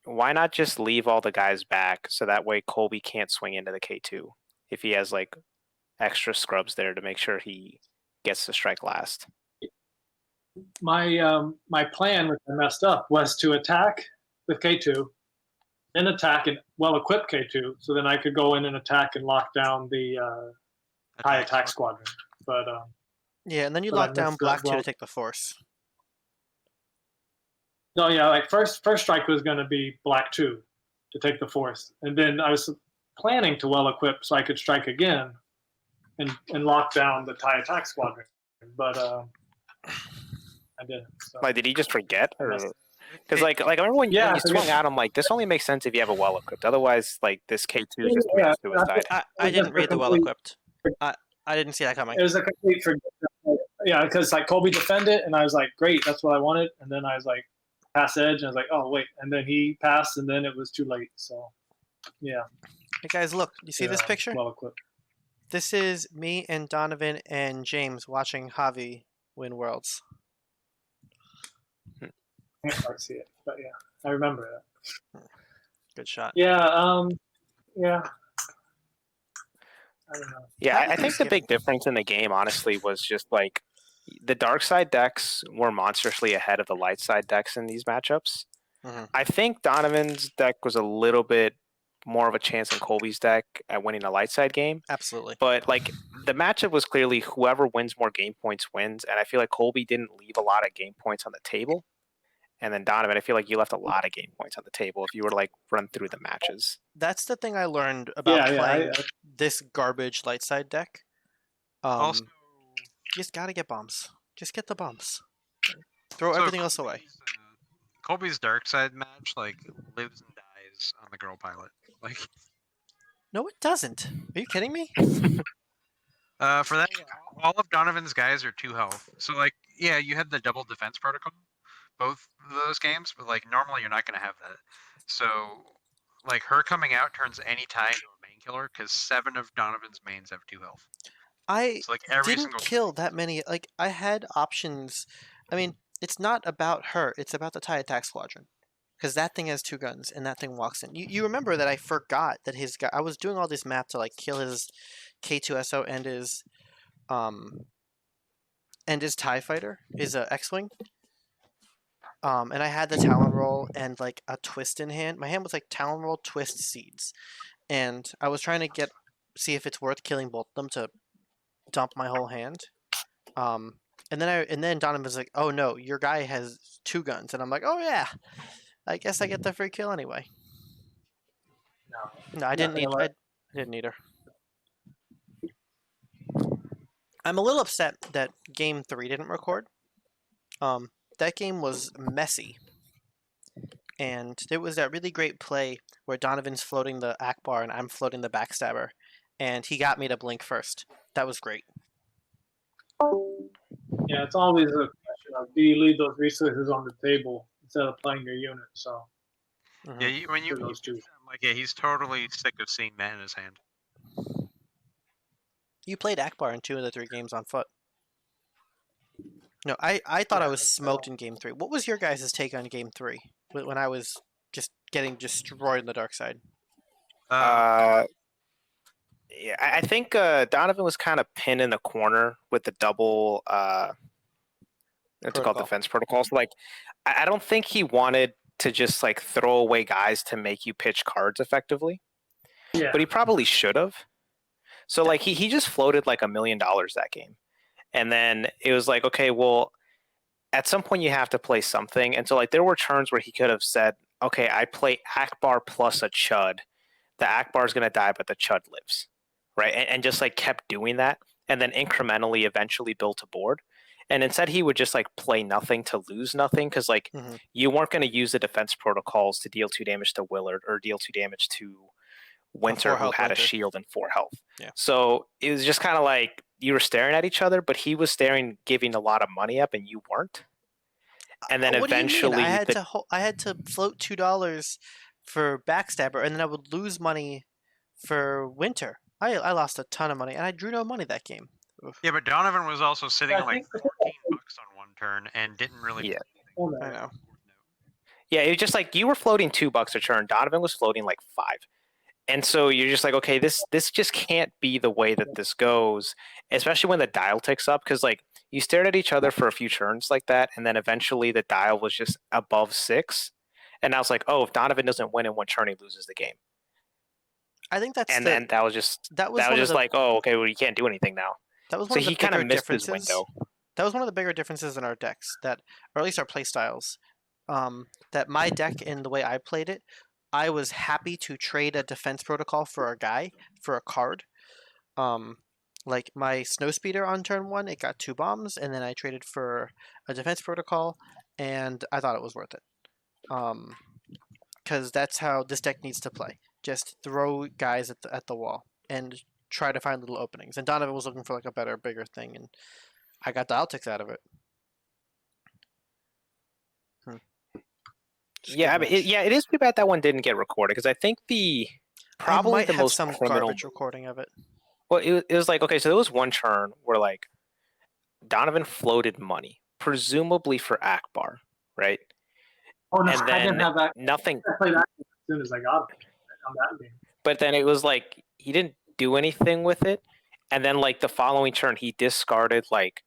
Why not just leave all the guys back so that way Colby can't swing into the K2 if he has like extra scrubs there to make sure he gets to strike last. My plan, which I messed up, was to attack with K2, then attack and well-equipped K2, so then I could go in and attack and lock down the high attack squadron. But Yeah, and then you but I lock down missed that Black 2 well. to take the Force. no, yeah, like first strike was going to be Black 2 to take the Force, and then I was planning to well-equip so I could strike again and lock down the high attack squadron. But I didn't. So. Like, did he just forget? I messed Or because like I remember when Yeah, you I swung forget. at him, like this only makes sense if you have a well equipped. Otherwise, like this K2 just made Yeah, suicide. I didn't read the complete- well-equipped. I didn't see that coming. It was a complete forget. Yeah, because like Colby defended, and I was like, great, that's what I wanted. And then I was like, pass edge, and I was like, oh wait, and then he passed, and then it was too late. So, yeah. Hey guys, look. You see this Yeah, picture? Well equipped. This is me and Donovan and James watching Javi win Worlds. I can't quite see it, but yeah, I remember that. Good shot. Yeah. Yeah. I don't know. Yeah, Happy I think the big Thanksgiving. difference in the game, honestly, was just like the dark side decks were monstrously ahead of the light side decks in these matchups. Mhm. I think Donovan's deck was a little bit more of a chance than Colby's deck at winning a light side game. Absolutely. But like the matchup was clearly whoever wins more game points wins, and I feel like Colby didn't leave a lot of game points on the table. And then Donovan, I feel like you left a lot of game points on the table if you were to like run through the matches. That's the thing I learned about Yeah, playing this garbage light side deck. Also, You just gotta get bombs. Just get the bombs. Throw so everything else away. Colby's dark side match like lives and dies on the girl pilot. Like No, it doesn't. Are you kidding me? for that, yeah, all of Donovan's guys are 2 health. So like, yeah, you had the double defense protocol, both of those games, but like normally you're not going to have that. So like her coming out turns any tie into a main killer because 7 of Donovan's mains have 2 health. I So like every didn't single kill that many. Like I had options. I mean, it's not about her. It's about the TIE attack squadron, because that thing has 2 guns and that thing walks in. You remember that I forgot that his guy. I was doing all this map to like kill his K2SO and his TIE fighter, his X-wing. And I had the Talon roll and like a twist in hand. My hand was like Talon roll, twist, seeds, and I was trying to see if it's worth killing both of them to dump my whole hand. And then Donovan was like, "Oh no, your guy has 2 guns," and I'm like, "Oh yeah, I guess I get the free kill anyway." No, I didn't need. I didn't need her. I'm a little upset that game 3 didn't record. That game was messy, and there was that really great play where Donovan's floating the Akbar and I'm floating the Backstabber, and he got me to blink first. That was great. Yeah, it's always a question of do you leave those resources on the table instead of playing your unit? So Yeah, when you for those 2. I'm like, yeah, he's totally sick of seeing that in his hand. You played Akbar in 2 of the 3 games on foot. No, I thought I was smoked in game 3. What was your guys' take on game 3 when I was just getting destroyed in the dark side? Yeah, I think Donovan was kind of pinned in the corner with the double what's it called, defense protocols. Like, I don't think he wanted to just like throw away guys to make you pitch cards effectively. Yeah. But he probably should have. So like he just floated like $1 million that game. And then it was like, okay, well, at some point you have to play something. And so like there were turns where he could have said, okay, I play Akbar plus a Chud. The Akbar is going to die, but the Chud lives. Right. And just like kept doing that. And then incrementally eventually built a board. And instead he would just like play nothing to lose nothing. Because like you weren't going to use the defense protocols to deal 2 damage to Willard or deal 2 damage to Winter, who had a shield and 4 health. Yeah. So it was just kind of like you were staring at each other, but he was staring, giving a lot of money up, and you weren't. And then eventually, I had to float $2 for Backstabber, and then I would lose money for Winter. I lost a ton of money, and I drew no money that game. Oof. Yeah, but Donovan was also sitting like $14 on one turn and didn't really. Yeah. I know. Yeah, it was just like you were floating $2 a turn. Donovan was floating like 5. And so you're just like, okay, this just can't be the way that this goes, especially when the dial ticks up, because like you stared at each other for a few turns like that, and then eventually the dial was just above 6, and I was like, oh, if Donovan doesn't win in one turn, he loses the game. I think that's And the then that was just one of the like, oh, okay, well, you can't do anything now. that was So one of the he kind of bigger missed his differences. window. That was one of the bigger differences in our decks, that, or at least our play styles. That my deck and the way I played it, I was happy to trade a defense protocol for a guy for a card. Like my Snowspeeder on turn 1, it got 2 bombs, and then I traded for a defense protocol, and I thought it was worth it. Because that's how this deck needs to play. Just throw guys at the wall and try to find little openings. And Donovan was looking for like a better, bigger thing, and I got dial ticks out of it. Yeah, I mean, it is too bad that one didn't get recorded, because I think probably I might the have most some criminal garbage recording of it. Well, it was like, okay, so there was one turn where like Donovan floated money, presumably for Akbar, right? Oh no, And I didn't then have that. nothing, I played that as soon as I got it on that game. but then it was like he didn't do anything with it. And then like the following turn, he discarded like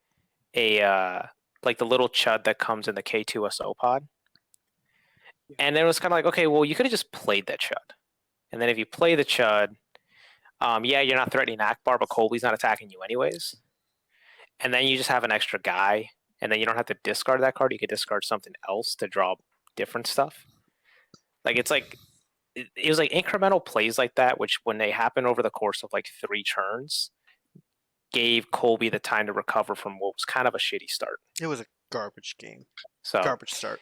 like the little chud that comes in the K2SO pod. And then it was kind of like, okay, well, you could have just played that chud. And then if you play the chud, yeah, you're not threatening Akbar, but Colby's not attacking you anyways. And then you just have an extra guy, and then you don't have to discard that card. You could discard something else to draw different stuff. Like it's like it was like incremental plays like that, which when they happen over the course of like 3 turns, gave Colby the time to recover from what was kind of a shitty start. It was a garbage game. So Garbage start.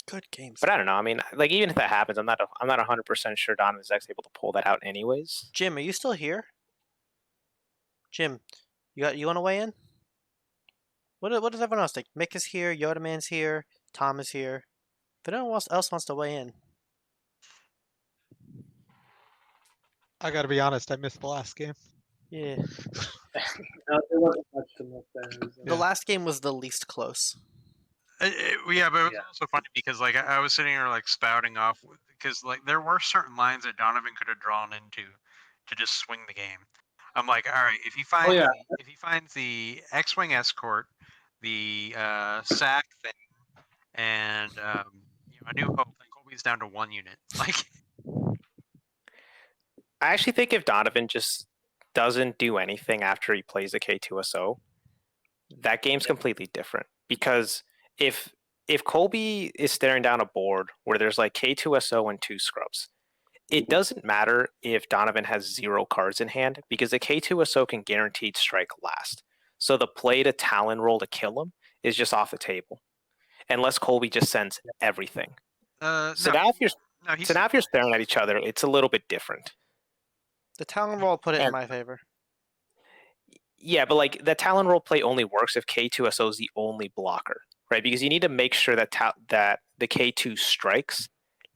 Good games. But I don't know. I mean, like even if that happens, I'm not 100% sure Donovan's actually able to pull that out anyways. Jim, are you still here? Jim, you want to weigh in? What does everyone else think? Mick is here, Yoda Man's here, Tom is here. If anyone else wants to weigh in. I gotta be honest, I missed the last game. Yeah. No, there wasn't much to look there. The last game was the least close. Yeah, but it was also funny because like I was sitting here like spouting off because like there were certain lines that Donovan could have drawn into to just swing the game. I'm like, all right, if he finds the X-wing escort, the sack thing, and a new hope, then Colby's down to 1 unit. Like, I actually think if Donovan just doesn't do anything after he plays the K2SO, that game's completely different. Because if Colby is staring down a board where there's like K2SO and 2 scrubs, it doesn't matter if Donovan has 0 cards in hand, because the K2SO can guaranteed strike last. So the play to Talon roll to kill him is just off the table, unless Colby just sends everything. Now if you're staring at each other, it's a little bit different. The Talon roll put it in my favor. Yeah, but like the Talon roll play only works if K2SO is the only blocker, right? Because you need to make sure that that the K2 strikes,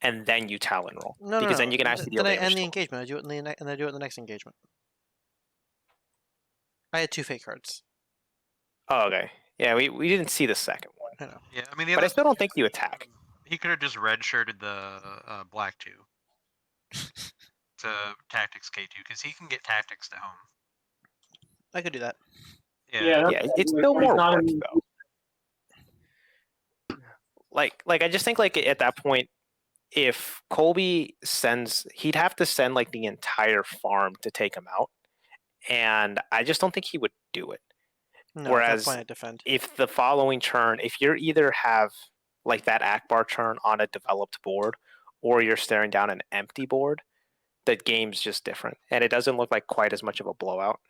and then you Talon roll. Because then you can actually deal damage. Then I end the engagement. I do it in the next engagement. I had 2 fake cards. Oh, okay. Yeah, we didn't see the second one. I know. Yeah, I mean, but I still don't think you attack. He could have just redshirted the black 2 to tactics K2 because he can get tactics to home. I could do that. Yeah, it's still more work though. Like I just think like at that point, if Colby sends, he'd have to send like the entire farm to take him out, and I just don't think he would do it. No, whereas defend. If the following turn, if you're either have like that Akbar turn on a developed board, or you're staring down an empty board, the game's just different, and it doesn't look like quite as much of a blowout.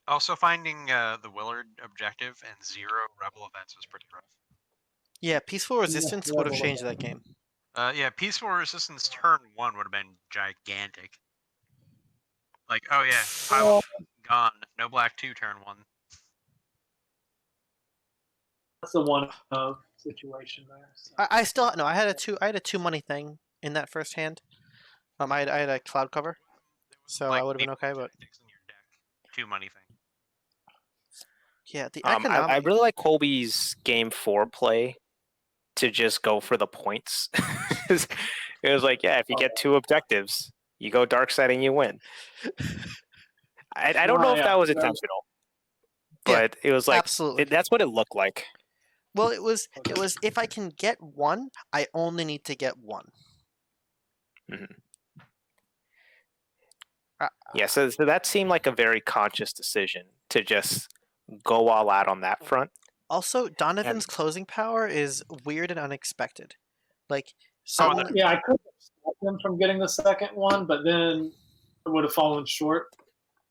Also, finding the Willard objective and 0 rebel events was pretty rough. Yeah, Peaceful Resistance would have changed that game. Yeah, Peaceful Resistance turn 1 would have been gigantic. Like, oh yeah, pile gone. No black 2 turn 1. That's the one situation there. So. I still no. I had a 2 money thing in that first hand. I had a cloud cover, so I would have been okay. But 2 money thing. Yeah, the I really like Colby's game 4 play to just go for the points. It was like, yeah, if you get 2 objectives, you go dark side and you win. I don't know if that was intentional, Yeah, but it was like absolutely. that's what it looked like. Well, it was if I can get 1, I only need to get 1. Yeah, so that seemed like a very conscious decision to just go all out on that front. Also, Donovan's closing power is weird and unexpected. Like Oh, suddenly, Yeah, I could have stopped him from getting the second one, but then it would have fallen short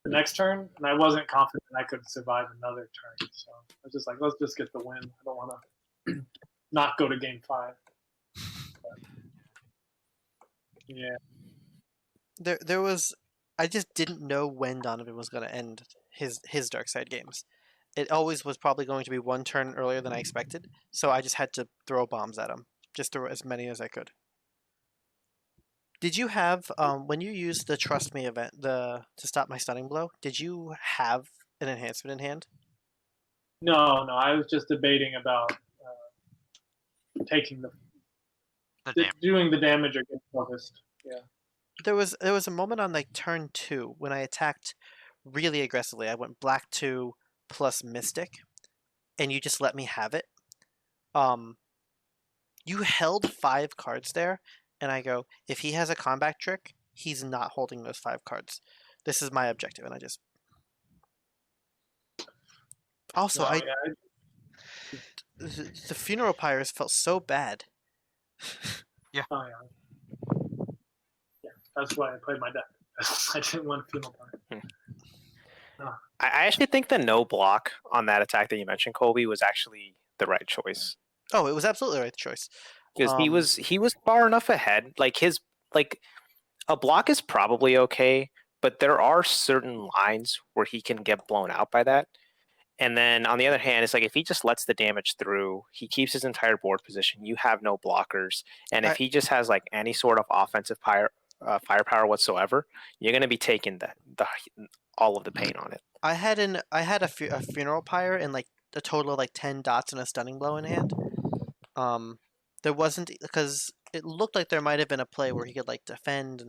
the next turn, and I wasn't confident I could survive another turn. So I was just like, let's just get the win. I don't want to not go to game 5. But, yeah. there was, I just didn't know when Donovan was going to end his dark side games. It always was probably going to be 1 turn earlier than I expected, so I just had to throw bombs at him, just throw as many as I could. Did you have when you used the Trust Me event to stop my stunning blow? Did you have an enhancement in hand? No, I was just debating about taking doing the damage or getting focused. Yeah. There was a moment on like turn 2 when I attacked really aggressively. I went black 2 plus Mystic, and you just let me have it. You held 5 cards there, and I go, if he has a combat trick, he's not holding those 5 cards. This is my objective, and I just. Also, No, the funeral pyres felt so bad. Oh, yeah. That's why I played my deck. I didn't want funeral pyre. I actually think the no block on that attack that you mentioned, Colby, was actually the right choice. Oh, it was absolutely the right choice. Because he was far enough ahead. Like a block is probably okay, but there are certain lines where he can get blown out by that. And then on the other hand, it's like if he just lets the damage through, he keeps his entire board position. You have no blockers, and if he just has like any sort of offensive firepower whatsoever, you're going to be taking all of the pain on it. I had a funeral pyre and like a total of like 10 dots and a stunning blow in hand. There wasn't, because it looked like there might have been a play where he could like defend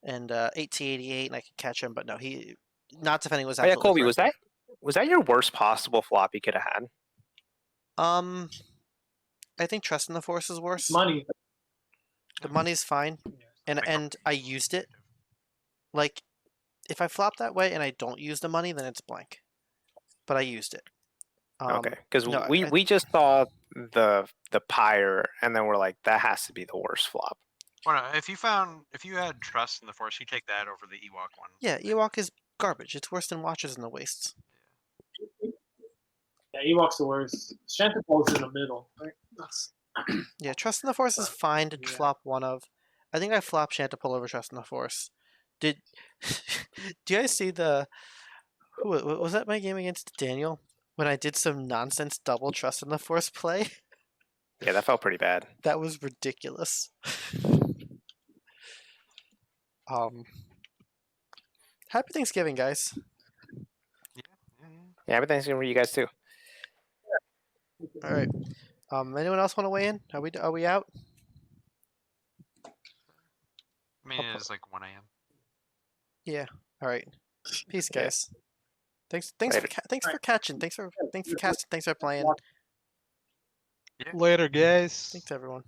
and 8T88 and I could catch him, but no, he not defending was absolutely Colby, correct. was that your worst possible flop you could have had? I think Trust in the Force is worse. Money. The money's fine, and I used it. Like, if I flop that way and I don't use the money, then it's blank. But I used it. Okay, because no, we just saw the pyre, and then we're like, that has to be the worst flop. Well, no, if you had Trust in the Force, you take that over the Ewok one. Yeah, Ewok is garbage. It's worse than Watchers in the Wastes. Yeah, Ewok's the worst. Shantipol's in the middle. Right? Yeah, Trust in the Force is fine to Yeah. flop one of. I think I flopped Shantipol over Trust in the Force. Do you guys see who was that my game against Daniel when I did some nonsense double Trust in the Force play? Yeah, that felt pretty bad. That was ridiculous. Happy Thanksgiving, guys. Yeah, happy Thanksgiving for you guys too. All right. Anyone else want to weigh in? Are we out? I mean, it is like 1 a.m. Yeah. All right. Peace, Yeah. guys. Thanks Later. for catching. Thanks for casting. Thanks for playing. Later, guys. Thanks everyone.